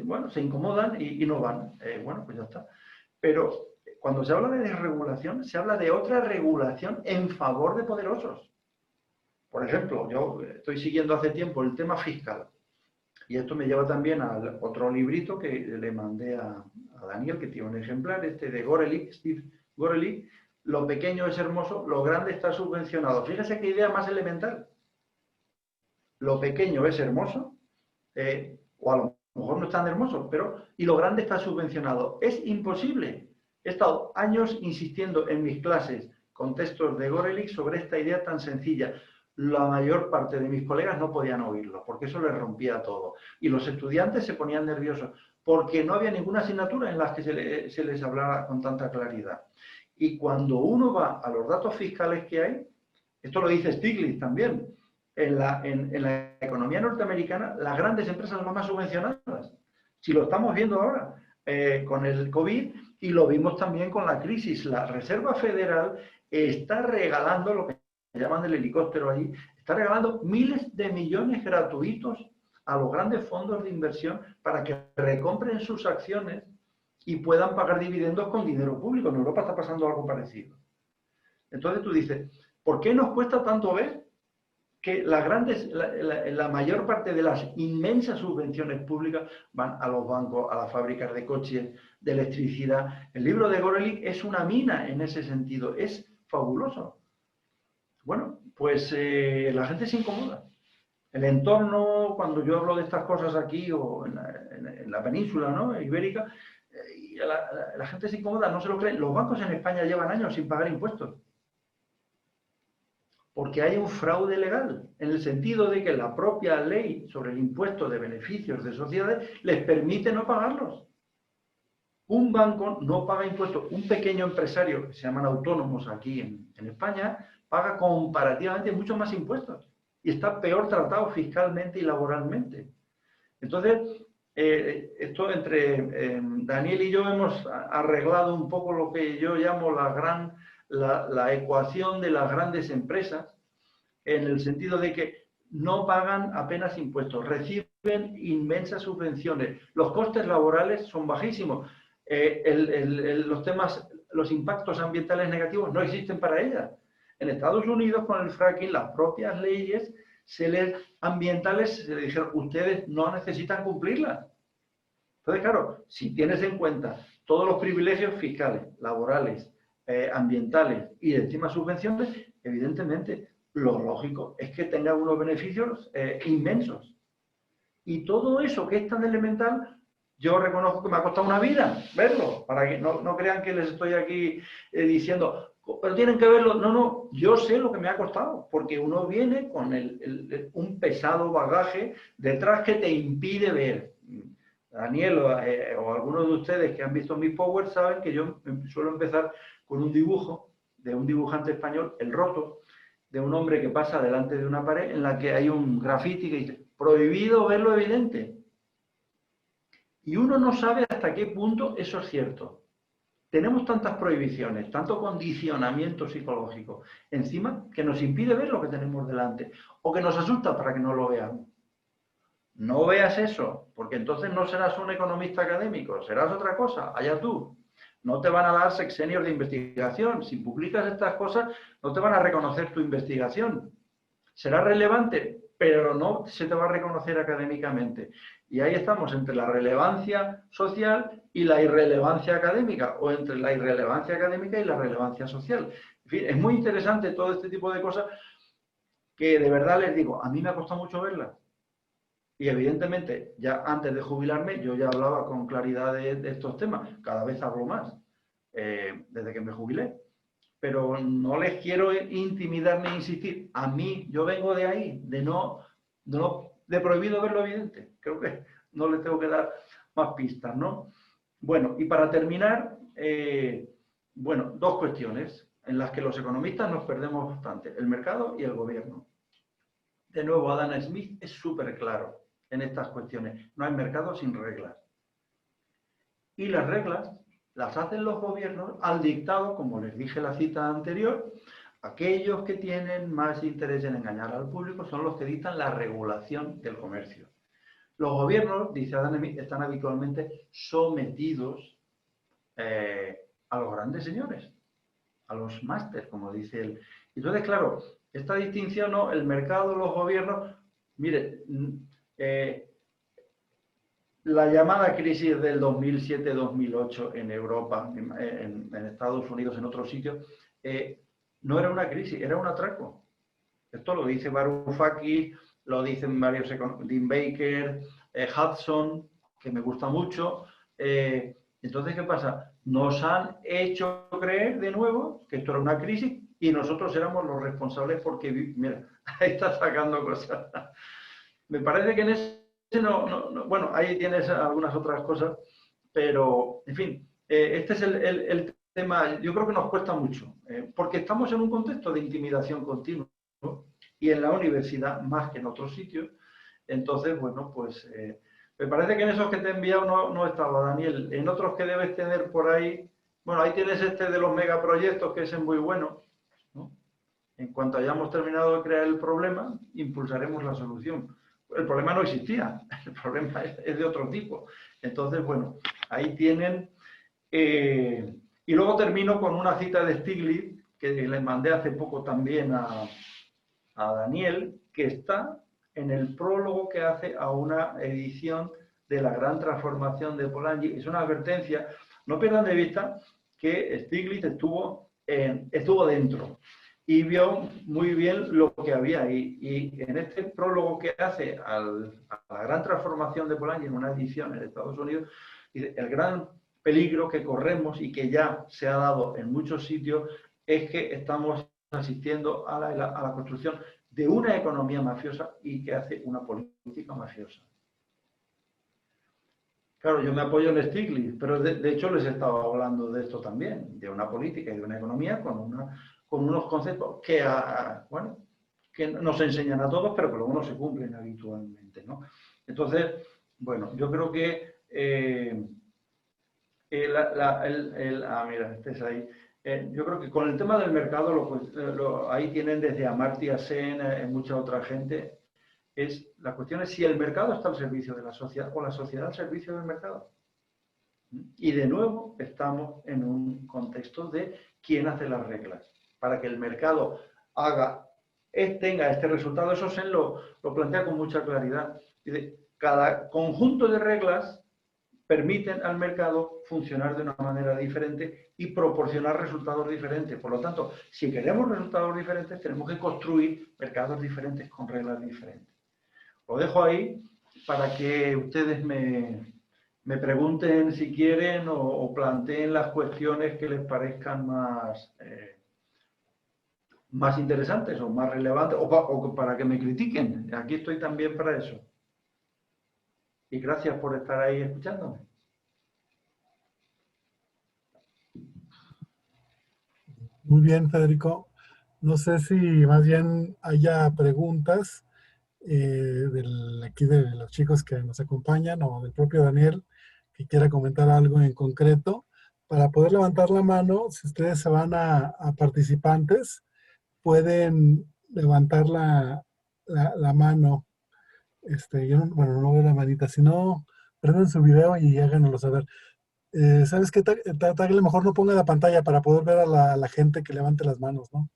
bueno, se incomodan y no van. Bueno, pues ya está. Pero cuando se habla de desregulación, se habla de otra regulación en favor de poderosos. Por ejemplo, yo estoy siguiendo hace tiempo el tema fiscal. Y esto me lleva también al otro librito que le mandé a Daniel, que tiene un ejemplar, este de Gorelick, Steve Gorelick. Lo pequeño es hermoso, lo grande está subvencionado. Fíjese qué idea más elemental. Lo pequeño es hermoso, o a lo mejor no es tan hermoso, pero y lo grande está subvencionado. Es imposible. He estado años insistiendo en mis clases con textos de Gorelick sobre esta idea tan sencilla. La mayor parte de mis colegas no podían oírlo, porque eso les rompía todo. Y los estudiantes se ponían nerviosos, porque no había ninguna asignatura en la que se les hablara con tanta claridad. Y cuando uno va a los datos fiscales que hay, esto lo dice Stiglitz también, en la economía norteamericana, las grandes empresas son las más subvencionadas. Si lo estamos viendo ahora con el COVID, y lo vimos también con la crisis. La Reserva Federal está regalando lo que llaman el helicóptero allí, está regalando miles de millones gratuitos a los grandes fondos de inversión para que recompren sus acciones y puedan pagar dividendos con dinero público. En Europa está pasando algo parecido. Entonces tú dices, ¿por qué nos cuesta tanto ver que la mayor parte de las inmensas subvenciones públicas van a los bancos, a las fábricas de coches, de electricidad? El libro de Gorelick es una mina en ese sentido, es fabuloso. Bueno, pues la gente se incomoda. El entorno, cuando yo hablo de estas cosas aquí o en la península, ¿no?, ibérica, la gente se incomoda, no se lo creen. Los bancos en España llevan años sin pagar impuestos. Porque hay un fraude legal, en el sentido de que la propia ley sobre el impuesto de beneficios de sociedades les permite no pagarlos. Un banco no paga impuestos. Un pequeño empresario, que se llaman autónomos aquí en España, paga comparativamente muchos más impuestos y está peor tratado fiscalmente y laboralmente. Entonces, esto entre Daniel y yo hemos arreglado un poco lo que yo llamo la ecuación de las grandes empresas, en el sentido de que no pagan apenas impuestos, reciben inmensas subvenciones, los costes laborales son bajísimos, los impactos ambientales negativos no existen para ellas. En Estados Unidos, con el fracking, las propias leyes ambientales se le dijeron, ustedes no necesitan cumplirlas. Entonces, claro, si tienes en cuenta todos los privilegios fiscales, laborales, ambientales y encima subvenciones, evidentemente lo lógico es que tenga unos beneficios inmensos. Y todo eso que es tan elemental, yo reconozco que me ha costado una vida verlo, para que no crean que les estoy aquí diciendo, pero tienen que verlo. No, yo sé lo que me ha costado, porque uno viene con un pesado bagaje detrás que te impide ver. Daniel o algunos de ustedes que han visto mis powers saben que yo suelo empezar con un dibujo de un dibujante español, El Roto, de un hombre que pasa delante de una pared en la que hay un graffiti que dice, prohibido ver lo evidente. Y uno no sabe hasta qué punto eso es cierto. Tenemos tantas prohibiciones, tanto condicionamiento psicológico, encima que nos impide ver lo que tenemos delante, o que nos asusta para que no lo veamos. No veas eso, porque entonces no serás un economista académico, serás otra cosa, allá tú. No te van a dar sexenios de investigación. Si publicas estas cosas, no te van a reconocer tu investigación. ¿Será relevante? pero no se te va a reconocer académicamente. Y ahí estamos entre la relevancia social y la irrelevancia académica, o entre la irrelevancia académica y la relevancia social. En fin, es muy interesante todo este tipo de cosas que de verdad les digo, a mí me ha costado mucho verlas. Y evidentemente, ya antes de jubilarme, yo ya hablaba con claridad de estos temas. Cada vez hablo más, desde que me jubilé. Pero no les quiero intimidar ni insistir. A mí, yo vengo de ahí, de prohibido ver lo evidente. Creo que no les tengo que dar más pistas, ¿no? Bueno, y para terminar, bueno, dos cuestiones en las que los economistas nos perdemos bastante, el mercado y el gobierno. De nuevo, Adam Smith es súper claro en estas cuestiones. No hay mercado sin reglas. Y las reglas las hacen los gobiernos al dictado, como les dije en la cita anterior, aquellos que tienen más interés en engañar al público son los que dictan la regulación del comercio. Los gobiernos, dice Adam Smith, están habitualmente sometidos a los grandes señores, a los másters, como dice él. Entonces, claro, esta distinción, ¿no? El mercado, los gobiernos, mire, la llamada crisis del 2007-2008 en Europa, en Estados Unidos, en otros sitios, no era una crisis, era un atraco. Esto lo dice Varoufakis, lo dicen varios economistas, Dean Baker, Hudson, que me gusta mucho. Entonces, ¿qué pasa? Nos han hecho creer de nuevo que esto era una crisis y nosotros éramos los responsables porque, mira, ahí está sacando cosas. Me parece que en ese bueno, ahí tienes algunas otras cosas, pero, en fin, este es el tema, yo creo que nos cuesta mucho, porque estamos en un contexto de intimidación continua, ¿no? Y en la universidad más que en otros sitios. Entonces, bueno, pues me parece que en esos que te he enviado no estaba, Daniel. En otros que debes tener por ahí, bueno, ahí tienes este de los megaproyectos, que ese es muy bueno, ¿no? En cuanto hayamos terminado de crear el problema, impulsaremos la solución. El problema no existía, el problema es de otro tipo. Entonces, bueno, ahí tienen. Y luego termino con una cita de Stiglitz, que les mandé hace poco también a Daniel, que está en el prólogo que hace a una edición de La Gran Transformación de Polanyi. Es una advertencia. No pierdan de vista que Stiglitz estuvo dentro y vio muy bien lo que había ahí. Y en este prólogo que hace a La Gran Transformación de Polanyi, en una edición en Estados Unidos, dice, el gran peligro que corremos y que ya se ha dado en muchos sitios es que estamos asistiendo a la construcción de una economía mafiosa y que hace una política mafiosa. Claro, yo me apoyo en Stiglitz, pero de hecho les estaba hablando de esto también, de una política y de una economía con unos conceptos que, bueno, que nos enseñan a todos, pero que luego no se cumplen habitualmente, ¿no? Entonces, bueno, yo creo que mira, este es ahí. Yo creo que con el tema del mercado, ahí tienen desde Amartya Sen, mucha otra gente. La cuestión es si el mercado está al servicio de la sociedad o la sociedad al servicio del mercado. Y de nuevo estamos en un contexto de quién hace las reglas. Para que el mercado tenga este resultado, eso Sen lo plantea con mucha claridad. Dice, cada conjunto de reglas permiten al mercado funcionar de una manera diferente y proporcionar resultados diferentes. Por lo tanto, si queremos resultados diferentes, tenemos que construir mercados diferentes con reglas diferentes. Lo dejo ahí para que ustedes me pregunten si quieren o planteen las cuestiones que les parezcan más interesantes o más relevantes o para que me critiquen. Aquí estoy también para eso. Y gracias por estar ahí escuchándome. Muy bien, Federico. No sé si más bien haya preguntas aquí de los chicos que nos acompañan o del propio Daniel que quiera comentar algo en concreto. Para poder levantar la mano, si ustedes se van a participantes, pueden levantar la mano. Yo bueno, no veo la manita, si no, prendan su video y háganoslo saber. ¿Sabes qué? Tagle mejor no ponga la pantalla para poder ver a la gente que levante las manos, ¿no?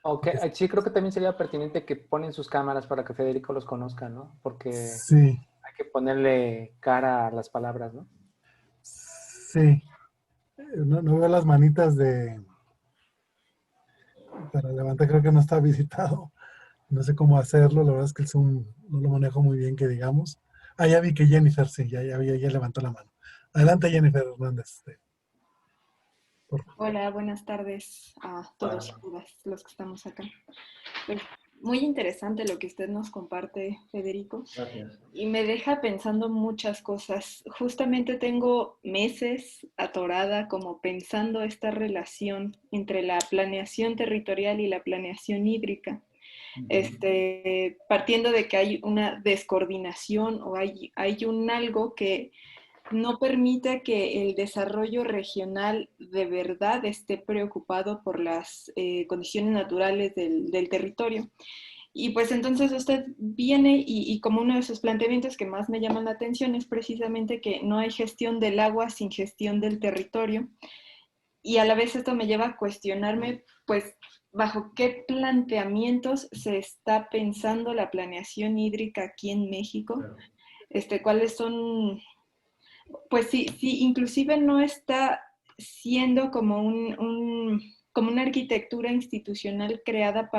Okay. Sí, creo que también sería pertinente que ponen sus cámaras para que Federico los conozca, ¿no? Porque Sí, hay que ponerle cara a las palabras, ¿no? sí. No, no veo las manitas para levantar, creo que no está habilitado. No sé cómo hacerlo, la verdad es que el Zoom no lo manejo muy bien, que digamos. Ah, ya vi que Jennifer, sí, ya levantó la mano. Adelante, Jennifer Hernández. Por favor. Hola, buenas tardes a todos y Bueno, todas los que estamos acá. Pues muy interesante lo que usted nos comparte, Federico, gracias. y me deja pensando muchas cosas. Justamente tengo meses atorada como pensando esta relación entre la planeación territorial y la planeación hídrica. Partiendo de que hay una descoordinación o hay un algo que no permite que el desarrollo regional de verdad esté preocupado por las condiciones naturales del territorio. Y pues entonces usted viene y como uno de sus planteamientos que más me llaman la atención es precisamente que no hay gestión del agua sin gestión del territorio. Y a la vez esto me lleva a cuestionarme, pues, bajo qué planteamientos se está pensando la planeación hídrica aquí en México, Claro. cuáles son, pues sí, sí, inclusive no está siendo como como una arquitectura institucional creada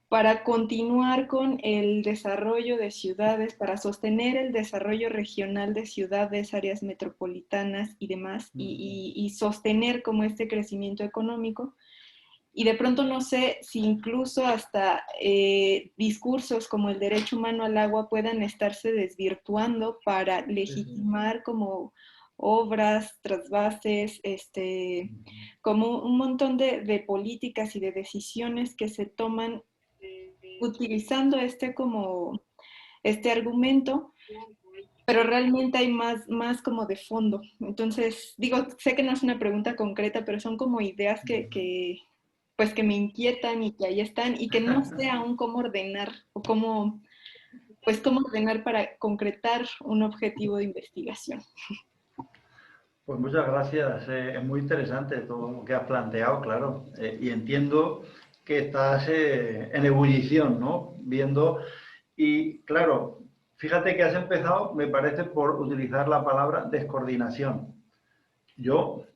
para continuar con el desarrollo de ciudades, para sostener el desarrollo regional de ciudades, áreas metropolitanas y demás, y sostener como este crecimiento económico. Y de pronto no sé si incluso hasta discursos como el derecho humano al agua puedan estarse desvirtuando para legitimar como obras, trasvases, como un montón de políticas y de decisiones que se toman utilizando como este argumento, pero realmente hay más como de fondo. Entonces, digo, sé que no es una pregunta concreta, pero son como ideas pues que me inquietan y que ahí están y que no sé aún cómo ordenar o cómo ordenar para concretar un objetivo de investigación. Pues muchas gracias. Es muy interesante todo lo que has planteado, claro. Y entiendo que estás en ebullición, ¿no? Viendo. Y claro, fíjate que has empezado, me parece, por utilizar la palabra descoordinación. Yo,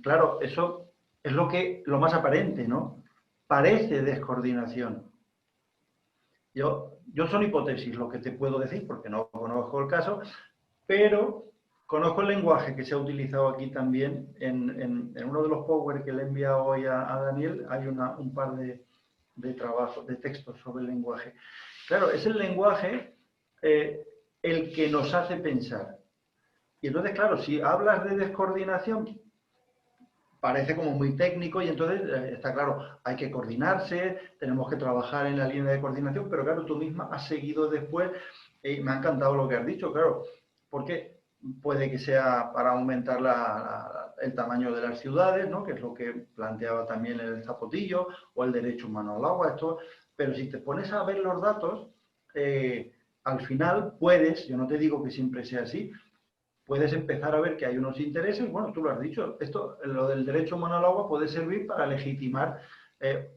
claro, eso es lo más aparente, ¿no? Parece descoordinación. Yo son hipótesis lo que te puedo decir, porque no conozco el caso, pero conozco el lenguaje que se ha utilizado aquí también. En uno de los Power que le he enviado hoy a Daniel, hay un par de trabajos, de textos sobre el lenguaje. Claro, es el lenguaje el que nos hace pensar. Y entonces, claro, si hablas de descoordinación, parece como muy técnico y entonces está claro, hay que coordinarse, tenemos que trabajar en la línea de coordinación, pero claro, tú misma has seguido después, me ha encantado lo que has dicho, claro, porque puede que sea para aumentar el tamaño de las ciudades, ¿no? Que es lo que planteaba también el Zapotillo, o el derecho humano al agua, esto, pero si te pones a ver los datos, al final puedes, yo no te digo que siempre sea así, puedes empezar a ver que hay unos intereses, bueno, tú lo has dicho, lo del derecho humano al agua puede servir para legitimar,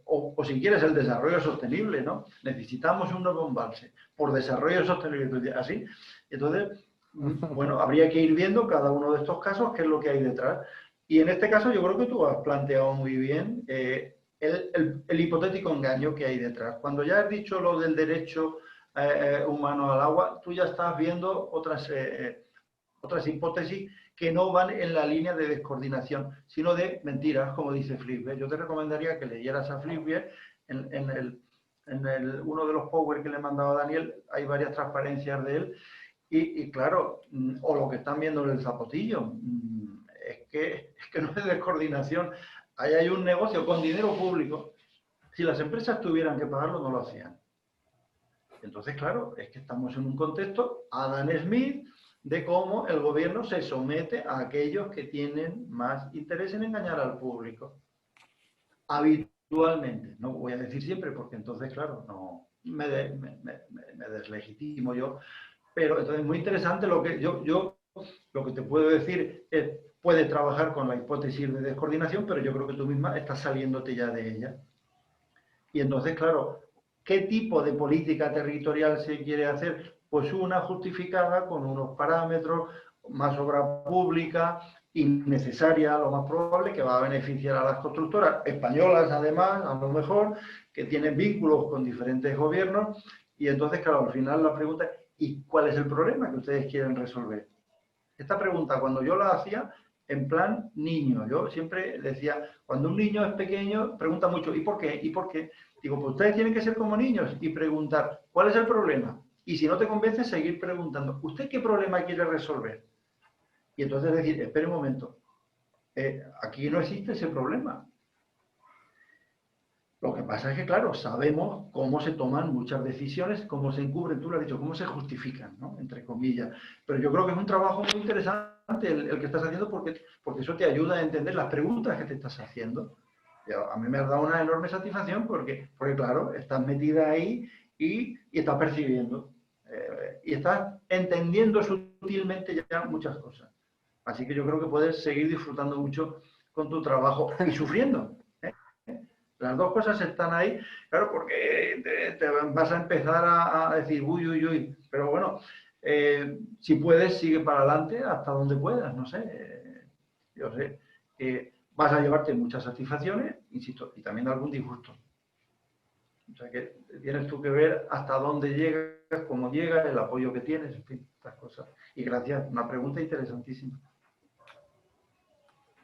o si quieres, el desarrollo sostenible, ¿no? Necesitamos un nuevo embalse por desarrollo sostenible, así. Entonces, bueno, habría que ir viendo cada uno de estos casos, qué es lo que hay detrás. Y en este caso yo creo que tú has planteado muy bien el hipotético engaño que hay detrás. Cuando ya has dicho lo del derecho humano al agua, tú ya estás viendo otras hipótesis que no van en la línea de descoordinación, sino de mentiras, como dice Flippert. Yo te recomendaría que leyeras a Flippert uno de los Power que le he mandado a Daniel, hay varias transparencias de él, y claro, o lo que están viendo en el Zapotillo, es que no es descoordinación. Ahí hay un negocio con dinero público. Si las empresas tuvieran que pagarlo, no lo hacían. Entonces, claro, es que estamos en un contexto Adam Smith de cómo el gobierno se somete a aquellos que tienen más interés en engañar al público. Habitualmente, no voy a decir siempre, porque entonces, claro, no me deslegitimo yo, pero entonces es muy interesante lo que lo que te puedo decir es, puedes trabajar con la hipótesis de descoordinación, pero yo creo que tú misma estás saliéndote ya de ella. Y entonces, claro, ¿qué tipo de política territorial se quiere hacer? Pues una justificada con unos parámetros, más obra pública, innecesaria, lo más probable, que va a beneficiar a las constructoras españolas, además, a lo mejor, que tienen vínculos con diferentes gobiernos. Y entonces, claro, al final la pregunta es, ¿y cuál es el problema que ustedes quieren resolver? Esta pregunta, cuando yo la hacía, en plan niño, yo siempre decía, cuando un niño es pequeño, pregunta mucho, ¿y por qué? ¿Y por qué? Digo, pues ustedes tienen que ser como niños y preguntar, ¿cuál es el problema? Y si no te convence, seguir preguntando, ¿usted qué problema quiere resolver? Y entonces decir, espere un momento, aquí no existe ese problema. Lo que pasa es que, claro, sabemos cómo se toman muchas decisiones, cómo se encubren, tú lo has dicho, cómo se justifican, ¿no? Entre comillas. Pero yo creo que es un trabajo muy interesante el que estás haciendo porque eso te ayuda a entender las preguntas que te estás haciendo. A mí me ha dado una enorme satisfacción porque claro, estás metida ahí y estás percibiendo. Y estás entendiendo sutilmente ya muchas cosas. Así que yo creo que puedes seguir disfrutando mucho con tu trabajo y sufriendo. Las dos cosas están ahí, claro, porque te vas a empezar a decir, uy, uy, uy. Pero bueno, si puedes, sigue para adelante hasta donde puedas, no sé. Yo sé que vas a llevarte muchas satisfacciones, insisto, y también algún disgusto. O sea que tienes tú que ver hasta dónde llegas, cómo llegas, el apoyo que tienes, en fin, estas cosas. Y gracias, una pregunta interesantísima.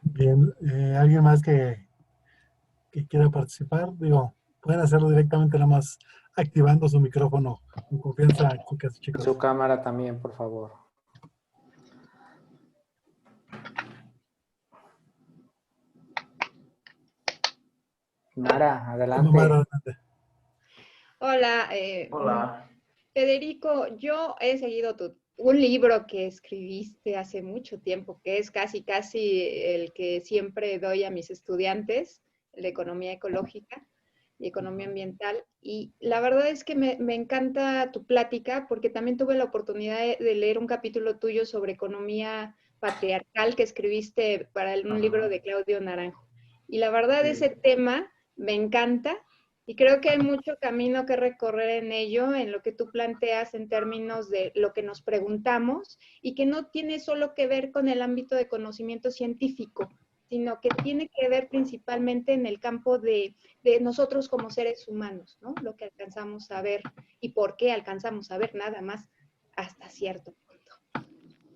Bien, ¿alguien más que quiera participar? Digo, pueden hacerlo directamente nada más activando su micrófono. Con confianza, chicas y chicos. Su cámara también, por favor. Mara, adelante. Mara, adelante. Hola, Hola. Federico, yo he seguido un libro que escribiste hace mucho tiempo, que es casi el que siempre doy a mis estudiantes, el de Economía Ecológica y Economía Ambiental. Y la verdad es que me encanta tu plática porque también tuve la oportunidad de leer un capítulo tuyo sobre economía patriarcal que escribiste para un libro de Claudio Naranjo. Y la verdad ese tema me encanta. Y creo que hay mucho camino que recorrer en ello, en lo que tú planteas en términos de lo que nos preguntamos y que no tiene solo que ver con el ámbito de conocimiento científico, sino que tiene que ver principalmente en el campo de nosotros como seres humanos, ¿no? Lo que alcanzamos a ver y por qué alcanzamos a ver nada más hasta cierto punto.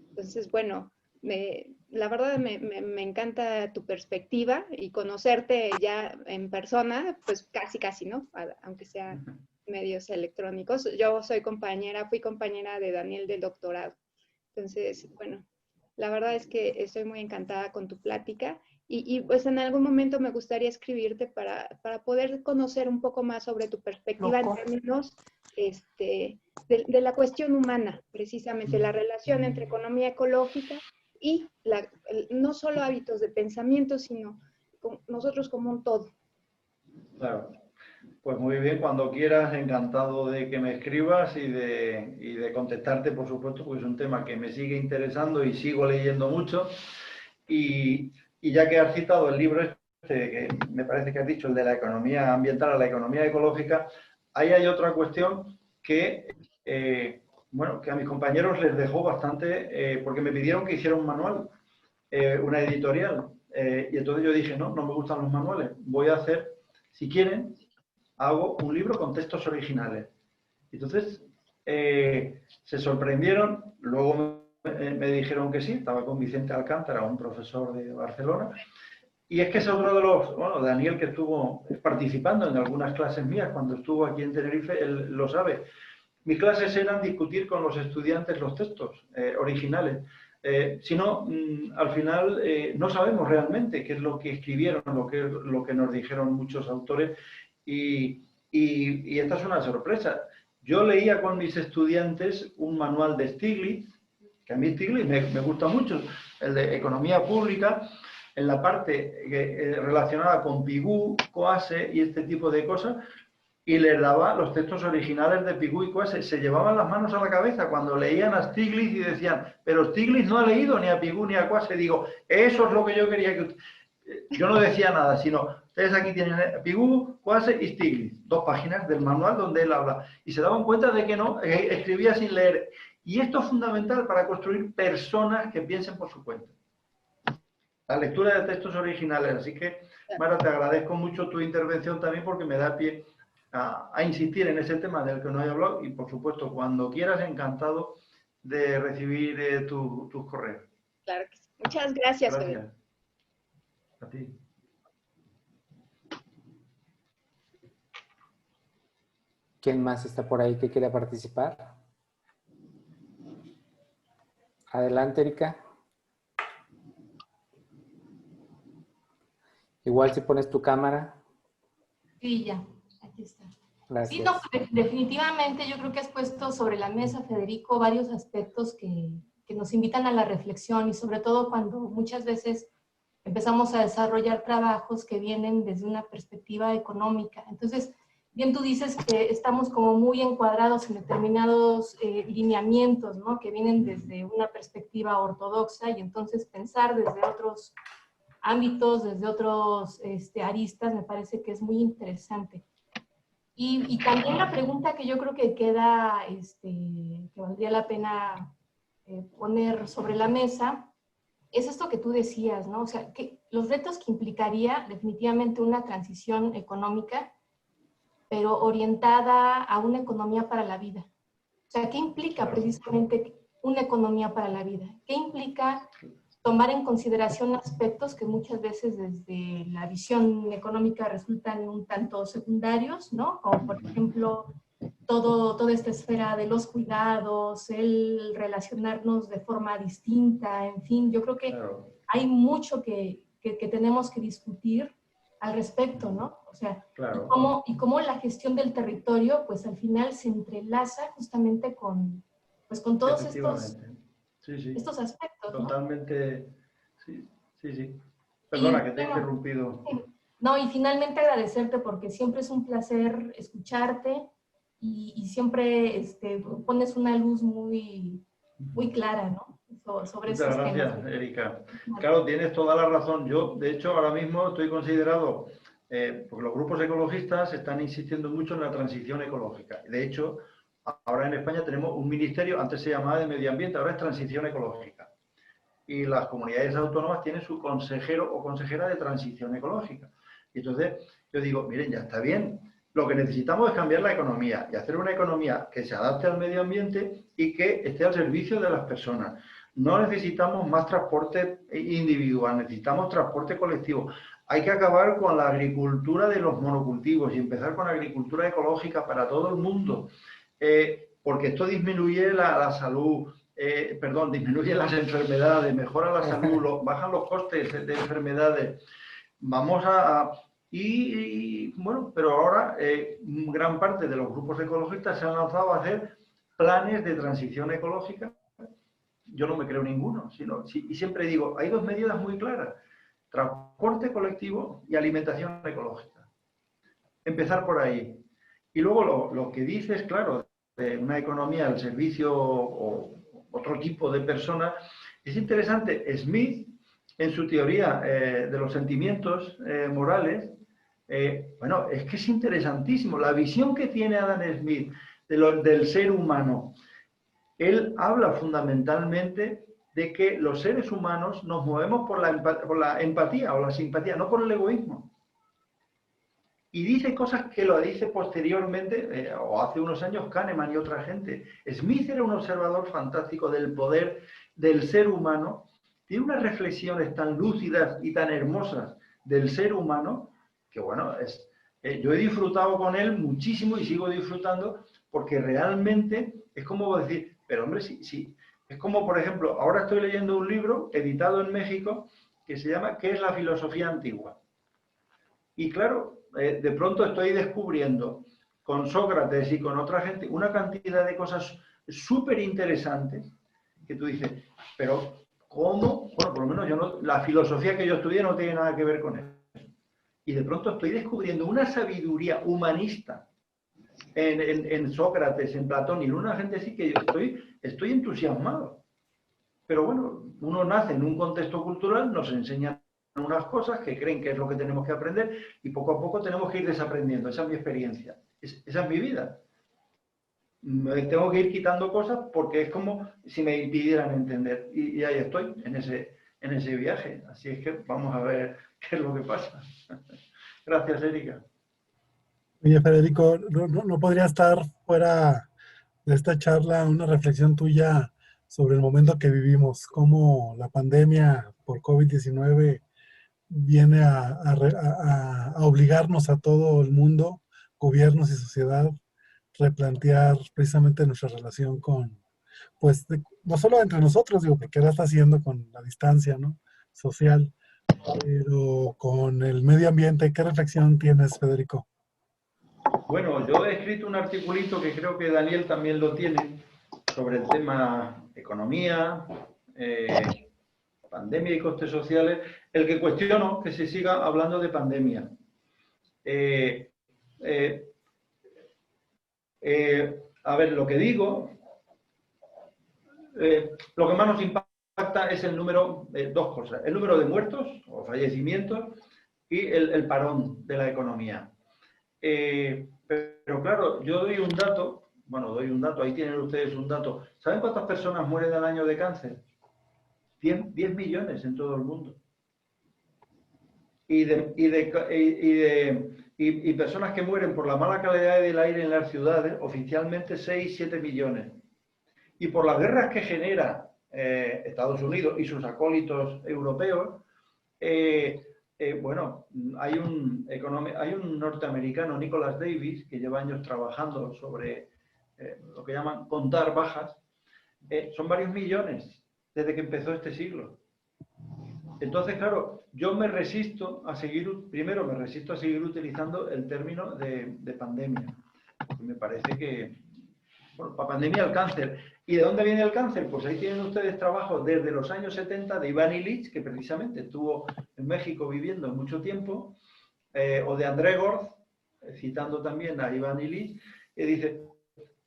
Entonces, bueno, la verdad me encanta tu perspectiva y conocerte ya en persona, pues casi, ¿no? Aunque sea medios electrónicos. Yo fui compañera de Daniel del doctorado. Entonces, bueno, la verdad es que estoy muy encantada con tu plática y pues en algún momento me gustaría escribirte para poder conocer un poco más sobre tu perspectiva en términos de la cuestión humana, precisamente la relación entre economía ecológica y no solo hábitos de pensamiento, sino nosotros como un todo. Claro. Pues muy bien, cuando quieras, encantado de que me escribas y de contestarte, por supuesto, porque es un tema que me sigue interesando y sigo leyendo mucho. Y ya que has citado el libro que me parece que has dicho, el de la economía ambiental a la economía ecológica, ahí hay otra cuestión que, que a mis compañeros les dejó bastante, porque me pidieron que hiciera un manual, una editorial. Y entonces yo dije, no me gustan los manuales, voy a hacer, si quieren, hago un libro con textos originales. Entonces, se sorprendieron, luego me dijeron que sí, estaba con Vicente Alcántara, un profesor de Barcelona, y es que es otro de los, Daniel, que estuvo participando en algunas clases mías cuando estuvo aquí en Tenerife, él lo sabe. Mis clases eran discutir con los estudiantes los textos originales. Si no, al final no sabemos realmente qué es lo que escribieron, lo que nos dijeron muchos autores, y esta es una sorpresa. Yo leía con mis estudiantes un manual de Stiglitz, que a mí Stiglitz me gusta mucho, el de Economía Pública, en la parte relacionada con Pigou, Coase y este tipo de cosas, y les daba los textos originales de Pigou y Coase. Se llevaban las manos a la cabeza cuando leían a Stiglitz y decían, pero Stiglitz no ha leído ni a Pigou ni a Coase. Digo, eso es lo que yo quería que yo no decía nada, sino, ustedes aquí tienen Pigou, Coase y Stiglitz, 2 páginas del manual donde él habla. Y se daban cuenta de que no, escribía sin leer. Y esto es fundamental para construir personas que piensen por su cuenta. La lectura de textos originales. Así que, Mara, te agradezco mucho tu intervención también porque me da pie a insistir en ese tema del que no he hablado. Y, por supuesto, cuando quieras, encantado de recibir tus correos. Claro que sí. Muchas gracias. Gracias. A ti. ¿Quién más está por ahí que quiera participar? Adelante, Erika. Igual si pones tu cámara. Sí, ya, aquí está. Gracias. Sí, no, definitivamente yo creo que has puesto sobre la mesa, Federico, varios aspectos que nos invitan a la reflexión y sobre todo cuando muchas veces empezamos a desarrollar trabajos que vienen desde una perspectiva económica. Entonces, bien tú dices que estamos como muy encuadrados en determinados lineamientos, ¿no? Que vienen desde una perspectiva ortodoxa y entonces pensar desde otros ámbitos, desde otros aristas, me parece que es muy interesante. Y también la pregunta que yo creo que queda, que valdría la pena poner sobre la mesa, es esto que tú decías, ¿no? O sea, que los retos que implicaría definitivamente una transición económica, pero orientada a una economía para la vida. O sea, ¿qué implica precisamente una economía para la vida? ¿Qué implica tomar en consideración aspectos que muchas veces desde la visión económica resultan un tanto secundarios, ¿no? Como por ejemplo, toda esta esfera de los cuidados, el relacionarnos de forma distinta, en fin, yo creo que hay mucho que tenemos que discutir al respecto, ¿no? O sea, y cómo la gestión del territorio, pues al final se entrelaza justamente con todos estos aspectos, ¿no? Totalmente, sí. Perdona que te he interrumpido. No, y finalmente agradecerte porque siempre es un placer escucharte y siempre pones una luz muy, muy clara, ¿no? Sobre esos temas. Muchas gracias, Erika. Claro, tienes toda la razón. Yo, de hecho, ahora mismo estoy considerado, porque los grupos ecologistas están insistiendo mucho en la transición ecológica. De hecho, ahora en España tenemos un ministerio, antes se llamaba de Medio Ambiente, ahora es Transición Ecológica. Y las comunidades autónomas tienen su consejero o consejera de Transición Ecológica. Y entonces yo digo, miren, ya está bien. Lo que necesitamos es cambiar la economía y hacer una economía que se adapte al medio ambiente y que esté al servicio de las personas. No necesitamos más transporte individual, necesitamos transporte colectivo. Hay que acabar con la agricultura de los monocultivos y empezar con la agricultura ecológica para todo el mundo. Porque esto disminuye la salud, disminuye las enfermedades, mejora la salud, bajan los costes de enfermedades. Vamos bueno, pero ahora gran parte de los grupos ecologistas se han lanzado a hacer planes de transición ecológica. Yo no me creo ninguno, y siempre digo, hay 2 medidas muy claras: transporte colectivo y alimentación ecológica. Empezar por ahí. Y luego lo que dices, claro, de una economía al servicio o otro tipo de personas, es interesante. Smith, en su teoría de los sentimientos morales, bueno, es que es interesantísimo. La visión que tiene Adam Smith del ser humano, él habla fundamentalmente de que los seres humanos nos movemos por la empatía o la simpatía, no por el egoísmo. Y dice cosas que lo dice posteriormente, o hace unos años, Kahneman y otra gente. Smith era un observador fantástico del poder del ser humano. Tiene unas reflexiones tan lúcidas y tan hermosas del ser humano, que bueno, yo he disfrutado con él muchísimo y sigo disfrutando, porque realmente es como decir, pero hombre, sí. Es como, por ejemplo, ahora estoy leyendo un libro editado en México que se llama ¿Qué es la filosofía antigua? Y claro, de pronto estoy descubriendo con Sócrates y con otra gente una cantidad de cosas súper interesantes que tú dices, pero ¿cómo? Bueno, por lo menos la filosofía que yo estudié no tiene nada que ver con eso. Y de pronto estoy descubriendo una sabiduría humanista en Sócrates, en Platón y en una gente así que yo estoy entusiasmado. Pero bueno, uno nace en un contexto cultural, nos enseñan unas cosas, que creen que es lo que tenemos que aprender y poco a poco tenemos que ir desaprendiendo. Esa es mi experiencia, esa es mi vida. Me tengo que ir quitando cosas porque es como si me impidieran entender. Y ahí estoy, en ese viaje. Así es que vamos a ver qué es lo que pasa. Gracias, Erika. Oye, Federico, no podría estar fuera de esta charla una reflexión tuya sobre el momento que vivimos, cómo la pandemia por COVID-19 viene a obligarnos a todo el mundo, gobiernos y sociedad, replantear precisamente nuestra relación con, pues, no solo entre nosotros, digo, porque la está haciendo con la distancia, ¿no? Social, pero con el medio ambiente. ¿Qué reflexión tienes, Federico? Bueno, yo he escrito un articulito que creo que Daniel también lo tiene sobre el tema economía, pandemia y costes sociales, el que cuestiono que se siga hablando de pandemia. A ver, lo que digo, lo que más nos impacta es el número, dos cosas, el número de muertos o fallecimientos y el parón de la economía. Pero claro, yo doy un dato, ahí tienen ustedes un dato. ¿Saben cuántas personas mueren al año de cáncer? 10 millones en todo el mundo. Y personas que mueren por la mala calidad del aire en las ciudades, oficialmente 6-7 millones. Y por las guerras que genera Estados Unidos y sus acólitos europeos, bueno, hay un norteamericano, Nicholas Davis, que lleva años trabajando sobre lo que llaman contar bajas. Son varios millones desde que empezó este siglo. Entonces, claro, yo me resisto a seguir utilizando el término de pandemia. Porque me parece que, bueno, para pandemia el cáncer. ¿Y de dónde viene el cáncer? Pues ahí tienen ustedes trabajos desde los años 70 de Iván Illich, que precisamente estuvo en México viviendo mucho tiempo, o de André Gorz, citando también a Iván Illich, que dice,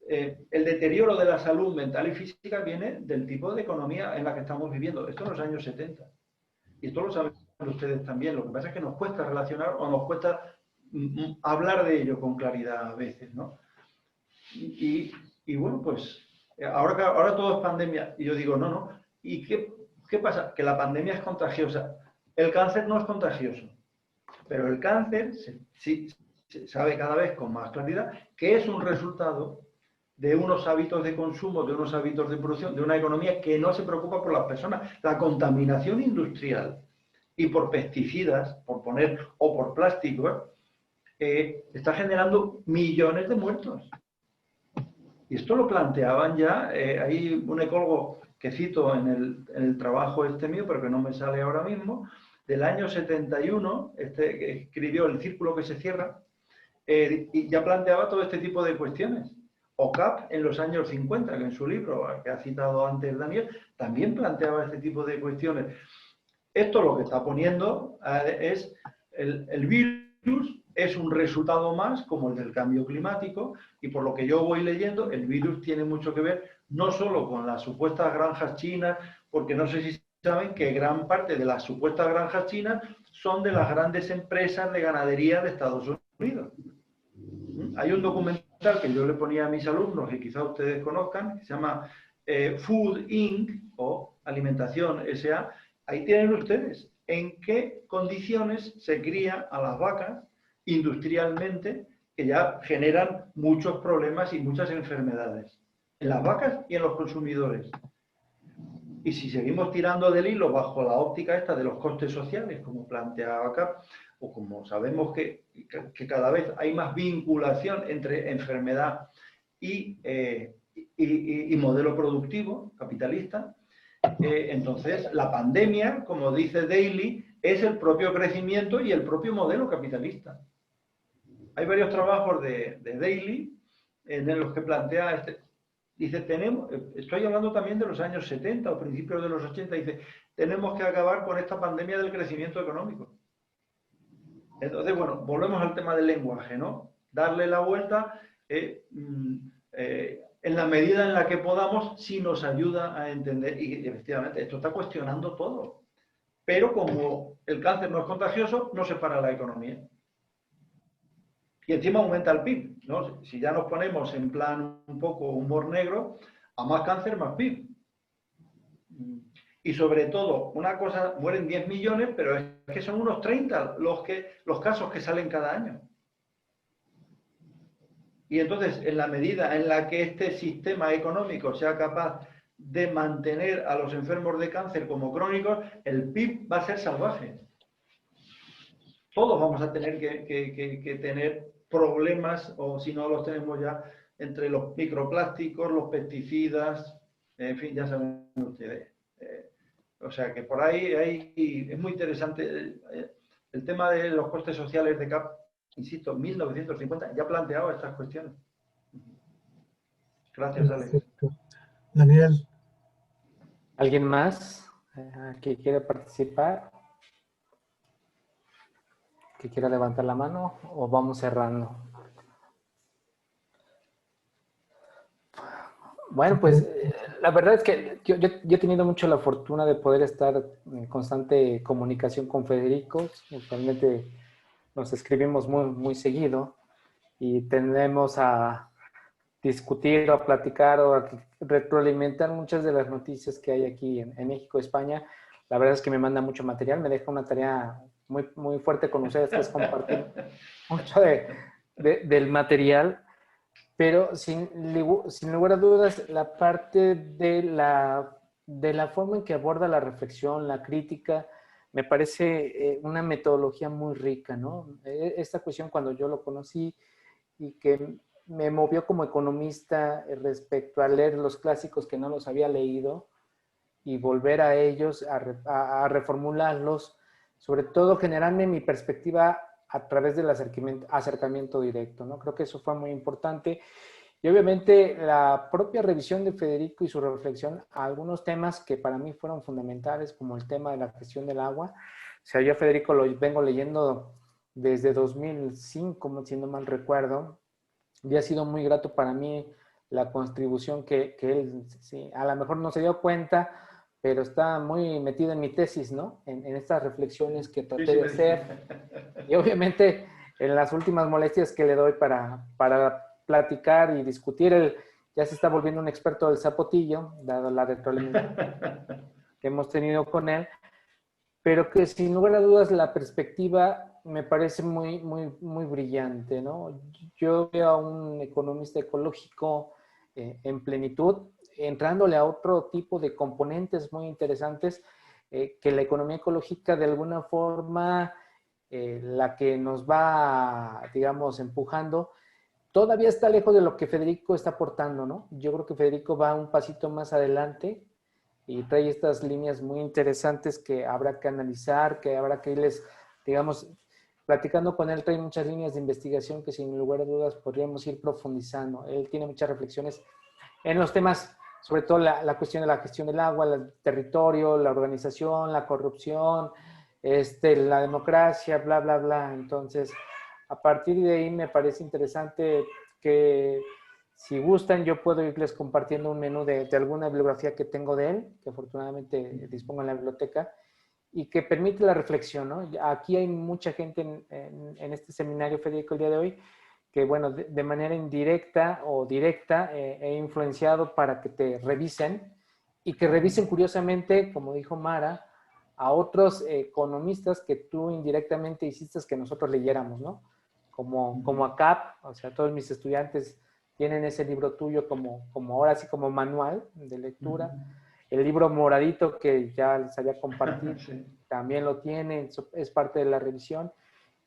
el deterioro de la salud mental y física viene del tipo de economía en la que estamos viviendo. Esto en los años 70. Y esto lo saben ustedes también. Lo que pasa es que nos cuesta relacionar o nos cuesta hablar de ello con claridad a veces, ¿no? Y bueno, pues ahora todo es pandemia. Y yo digo, no. ¿Y qué pasa? Que la pandemia es contagiosa. El cáncer no es contagioso. Pero el cáncer sí se sabe cada vez con más claridad que es un resultado de unos hábitos de consumo, de unos hábitos de producción, de una economía que no se preocupa por las personas. La contaminación industrial y por pesticidas, o por plásticos, está generando millones de muertos. Y esto lo planteaban ya, hay un ecólogo que cito en el trabajo mío, pero que no me sale ahora mismo, del año 71, que escribió El círculo que se cierra, y ya planteaba todo este tipo de cuestiones. OCAP en los años 50, que en su libro, que ha citado antes Daniel, también planteaba este tipo de cuestiones. Esto lo que está poniendo es el virus, es un resultado más como el del cambio climático, y por lo que yo voy leyendo, el virus tiene mucho que ver no solo con las supuestas granjas chinas, porque no sé si saben que gran parte de las supuestas granjas chinas son de las grandes empresas de ganadería de Estados Unidos. Hay un documental que yo le ponía a mis alumnos, que quizá ustedes conozcan, que se llama Food Inc. o Alimentación S.A. Ahí tienen ustedes en qué condiciones se cría a las vacas industrialmente, que ya generan muchos problemas y muchas enfermedades. En las vacas y en los consumidores. Y si seguimos tirando del hilo bajo la óptica esta de los costes sociales, como planteaba acá, o como sabemos que cada vez hay más vinculación entre enfermedad y modelo productivo capitalista, entonces la pandemia, como dice Daly, es el propio crecimiento y el propio modelo capitalista. Hay varios trabajos de Daly en los que plantea dice, estoy hablando también de los años 70 o principios de los 80, dice, tenemos que acabar con esta pandemia del crecimiento económico. Entonces, bueno, volvemos al tema del lenguaje, ¿no? Darle la vuelta en la medida en la que podamos, si nos ayuda a entender. Y efectivamente, esto está cuestionando todo. pero como el cáncer no es contagioso, no se para la economía. Y encima aumenta el PIB, ¿no? Si ya nos ponemos en plan un poco humor negro, a más cáncer, más PIB. Y sobre todo, una cosa, mueren 10 millones, pero es que son unos 30 los casos que salen cada año. Y entonces, en la medida en la que este sistema económico sea capaz de mantener a los enfermos de cáncer como crónicos, el PIB va a ser salvaje. Todos vamos a tener que tener problemas, o si no los tenemos ya, entre los microplásticos, los pesticidas, en fin, ya saben ustedes. O sea que por ahí es muy interesante el tema de los costes sociales de CAP, insisto, 1950 ya planteaba estas cuestiones. Gracias, Alex. Perfecto. Daniel. ¿Alguien más que quiera participar? ¿Que quiera levantar la mano o vamos cerrando? Bueno, pues la verdad es que yo he tenido mucho la fortuna de poder estar en constante comunicación con Federico. Realmente nos escribimos muy seguido y tendemos a discutir o a platicar o a retroalimentar muchas de las noticias que hay aquí en México, España. La verdad es que me manda mucho material, me deja una tarea muy fuerte con ustedes, que es compartir mucho del material. Pero sin lugar a dudas, la parte de la forma en que aborda la reflexión, la crítica, me parece una metodología muy rica, ¿no? Esta cuestión cuando yo lo conocí y que me movió como economista respecto a leer los clásicos que no los había leído y volver a ellos, a reformularlos, sobre todo generarme mi perspectiva a través del acercamiento directo, ¿no? Creo que eso fue muy importante. Y obviamente la propia revisión de Federico y su reflexión a algunos temas que para mí fueron fundamentales, como el tema de la gestión del agua. O sea, yo a Federico lo vengo leyendo desde 2005, si no mal recuerdo, y ha sido muy grato para mí la contribución que él, sí, a lo mejor no se dio cuenta, pero está muy metido en mi tesis, ¿no? En estas reflexiones que traté de hacer. Y obviamente en las últimas molestias que le doy para platicar y discutir, él ya se está volviendo un experto del zapotillo, dado la retroalimentación que hemos tenido con él, pero que sin lugar a dudas la perspectiva me parece muy brillante, ¿no? Yo veo a un economista ecológico en plenitud, entrándole a otro tipo de componentes muy interesantes, que la economía ecológica de alguna forma, la que nos va, digamos, empujando, todavía está lejos de lo que Federico está aportando, ¿no? Yo creo que Federico va un pasito más adelante y trae estas líneas muy interesantes que habrá que analizar, que habrá que irles, digamos, platicando con él, trae muchas líneas de investigación que sin lugar a dudas podríamos ir profundizando. Él tiene muchas reflexiones en los temas, sobre todo la cuestión de la gestión del agua, el territorio, la organización, la corrupción, la democracia, bla, bla, bla. Entonces, a partir de ahí me parece interesante que si gustan, yo puedo irles compartiendo un menú de alguna bibliografía que tengo de él, que afortunadamente dispongo en la biblioteca, y que permite la reflexión, ¿no? Aquí hay mucha gente en este seminario, Federico, el día de hoy, que, bueno, de manera indirecta o directa he influenciado para que te revisen y que revisen curiosamente, como dijo Mara, a otros economistas que tú indirectamente hiciste que nosotros leyéramos, ¿no? Como a CAP, o sea, todos mis estudiantes tienen ese libro tuyo como ahora sí como manual de lectura. El libro moradito que ya les había compartido, sí, también lo tienen, es parte de la revisión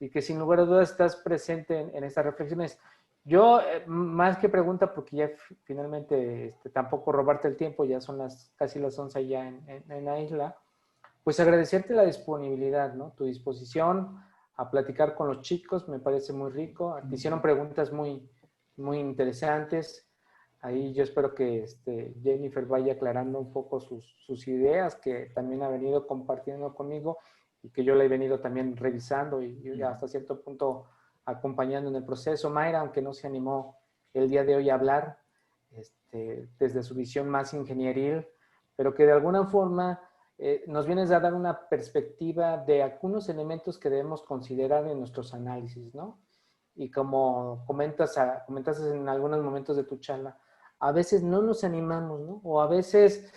y que sin lugar a dudas estás presente en estas reflexiones. Yo, más que pregunta, porque ya finalmente tampoco robarte el tiempo, ya son casi las 11 ya en la isla, pues agradecerte la disponibilidad, ¿no? Tu disposición a platicar con los chicos, me parece muy rico. Te hicieron preguntas muy interesantes. Ahí yo espero que Jennifer vaya aclarando un poco sus ideas, que también ha venido compartiendo conmigo y que yo la he venido también revisando y hasta cierto punto acompañando en el proceso. Mayra, aunque no se animó el día de hoy a hablar desde su visión más ingenieril, pero que de alguna forma nos vienes a dar una perspectiva de algunos elementos que debemos considerar en nuestros análisis, ¿no? Y como comentaste en algunos momentos de tu charla, a veces no nos animamos, ¿no? O a veces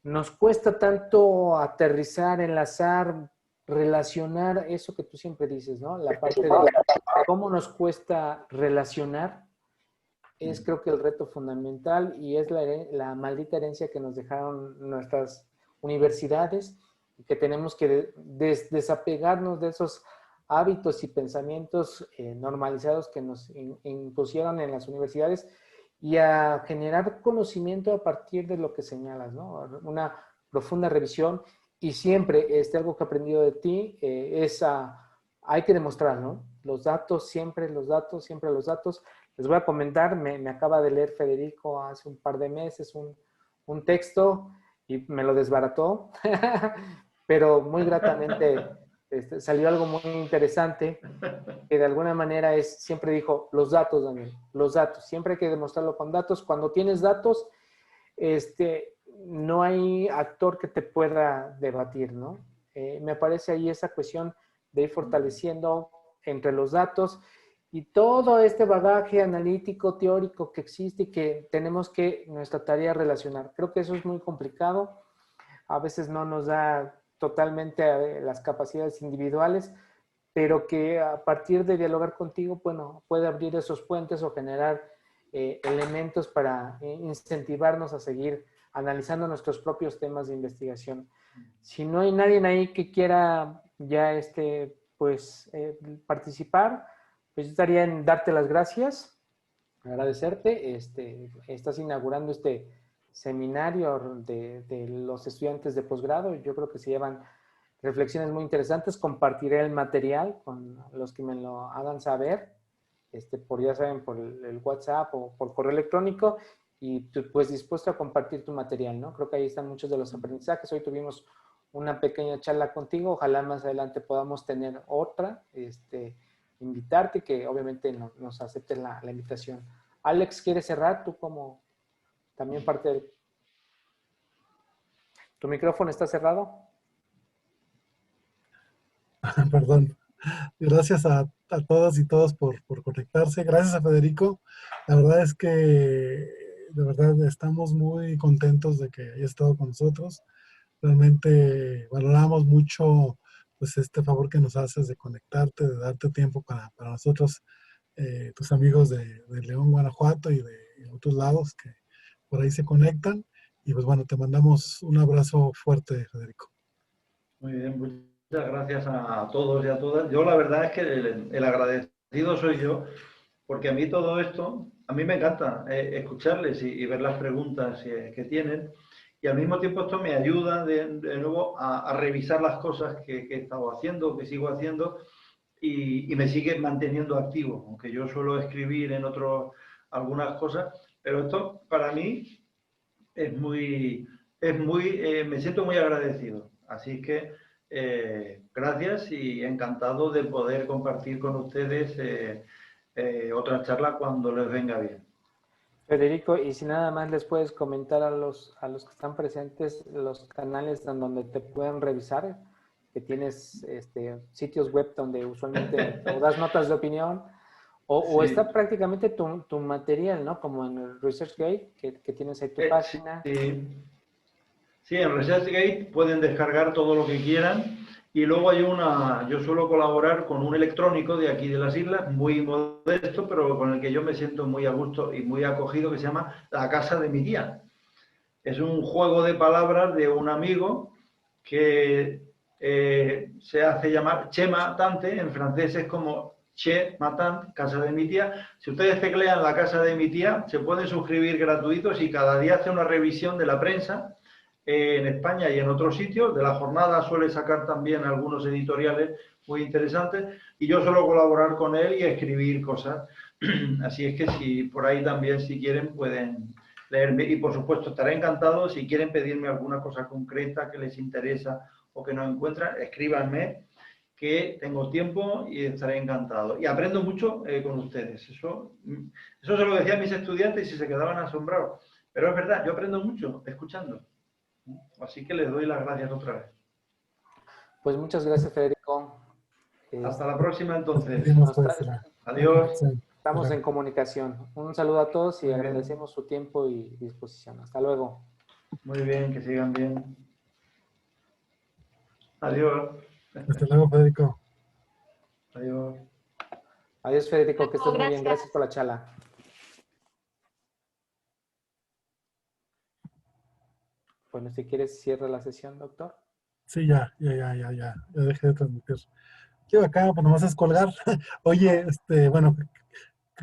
nos cuesta tanto aterrizar, enlazar, relacionar eso que tú siempre dices, ¿no? La parte de cómo nos cuesta relacionar es, creo que, el reto fundamental, y es la maldita herencia que nos dejaron nuestras universidades, y que tenemos que desapegarnos de esos hábitos y pensamientos normalizados que nos impusieron en las universidades, y a generar conocimiento a partir de lo que señalas, ¿no? Una profunda revisión, y siempre, algo que he aprendido de ti, hay que demostrar, ¿no? Los datos, siempre los datos, siempre los datos. Les voy a comentar, me acaba de leer Federico hace un par de meses un texto, y me lo desbarató, pero muy gratamente salió algo muy interesante, que de alguna manera siempre dijo, los datos, Daniel, los datos, siempre hay que demostrarlo con datos. Cuando tienes datos, no hay actor que te pueda debatir, ¿no? Me parece ahí esa cuestión de ir fortaleciendo entre los datos y todo este bagaje analítico, teórico que existe, y que tenemos que, nuestra tarea, relacionar. Creo que eso es muy complicado. A veces no nos da totalmente las capacidades individuales, pero que a partir de dialogar contigo, bueno, puede abrir esos puentes o generar elementos para incentivarnos a seguir analizando nuestros propios temas de investigación. Si no hay nadie ahí que quiera ya participar, pues yo estaría en darte las gracias, agradecerte. Estás inaugurando este seminario de los estudiantes de posgrado. Yo creo que se llevan reflexiones muy interesantes. Compartiré el material con los que me lo hagan saber, ya saben, por el WhatsApp o por correo electrónico, y pues dispuesto a compartir tu material, ¿no? Creo que ahí están muchos de los aprendizajes. Hoy tuvimos una pequeña charla contigo, ojalá más adelante podamos tener otra, invitarte, que obviamente nos aceptes la invitación. Alex, ¿quieres cerrar? Tú como también parte del... ¿Tu micrófono está cerrado? Perdón. Gracias a todas y todos por conectarse. Gracias a Federico. La verdad es que de verdad estamos muy contentos de que haya estado con nosotros. Realmente valoramos mucho pues este favor que nos haces de conectarte, de darte tiempo para nosotros, tus amigos de León, Guanajuato, y de otros lados que por ahí se conectan. Y pues bueno, te mandamos un abrazo fuerte, Federico. Muy bien, muchas gracias a todos y a todas. Yo la verdad es que el agradecido soy yo, porque a mí todo esto, a mí me encanta escucharles y ver las preguntas que tienen, y al mismo tiempo esto me ayuda de nuevo a revisar las cosas que he estado haciendo, que sigo haciendo, y me sigue manteniendo activo, aunque yo suelo escribir en algunas cosas, pero esto para mí me siento muy agradecido. Así que gracias, y encantado de poder compartir con ustedes otra charla cuando les venga bien. Federico, y si nada más les puedes comentar a los que están presentes los canales en donde te pueden revisar, que tienes sitios web donde usualmente o das notas de opinión, o Sí. está prácticamente tu material, ¿no? Como en el ResearchGate, que tienes ahí tu página. Sí, en ResearchGate pueden descargar todo lo que quieran, y luego yo suelo colaborar con un electrónico de aquí de las islas, muy modesto, pero con el que yo me siento muy a gusto y muy acogido, que se llama La Casa de mi Tía. Es un juego de palabras de un amigo que se hace llamar Che Matante, en francés es como Che Matant, Casa de mi Tía. Si ustedes teclean La Casa de mi Tía, se pueden suscribir gratuitos, y cada día hace una revisión de la prensa en España y en otros sitios. De la jornada suele sacar también algunos editoriales muy interesantes, y yo suelo colaborar con él y escribir cosas. Así es que si por ahí también, si quieren, pueden leerme, y por supuesto estaré encantado si quieren pedirme alguna cosa concreta que les interesa o que no encuentran, escríbanme, que tengo tiempo y estaré encantado. Y aprendo mucho con ustedes. Eso se lo decía a mis estudiantes y se quedaban asombrados. Pero es verdad, yo aprendo mucho escuchando. Así que les doy las gracias otra vez. Pues muchas gracias, Federico. Hasta la próxima entonces. Seguimos, pues, la- Adiós. sí. Estamos en comunicación. Un saludo a todos y Muy bien. agradecemos su tiempo y disposición. Hasta luego. Muy bien, que sigan bien. Adiós. Hasta luego, Federico. Adiós. Adiós, Federico, que estés muy bien. Gracias. Gracias por la charla. Bueno, si quieres, cierra la sesión, doctor. Sí, ya dejé de transmitir. Qué bacán, pues nomás es colgar. Oye, bueno,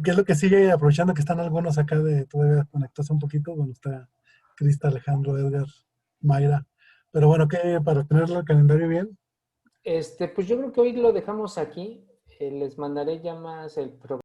¿qué es lo que sigue? Aprovechando que están algunos acá de todavía conectarse un poquito. Bueno, está Crista, Alejandro, Edgar, Mayra. Pero bueno, ¿qué? Para tenerlo el calendario bien. Pues yo creo que hoy lo dejamos aquí. Les mandaré ya más el programa.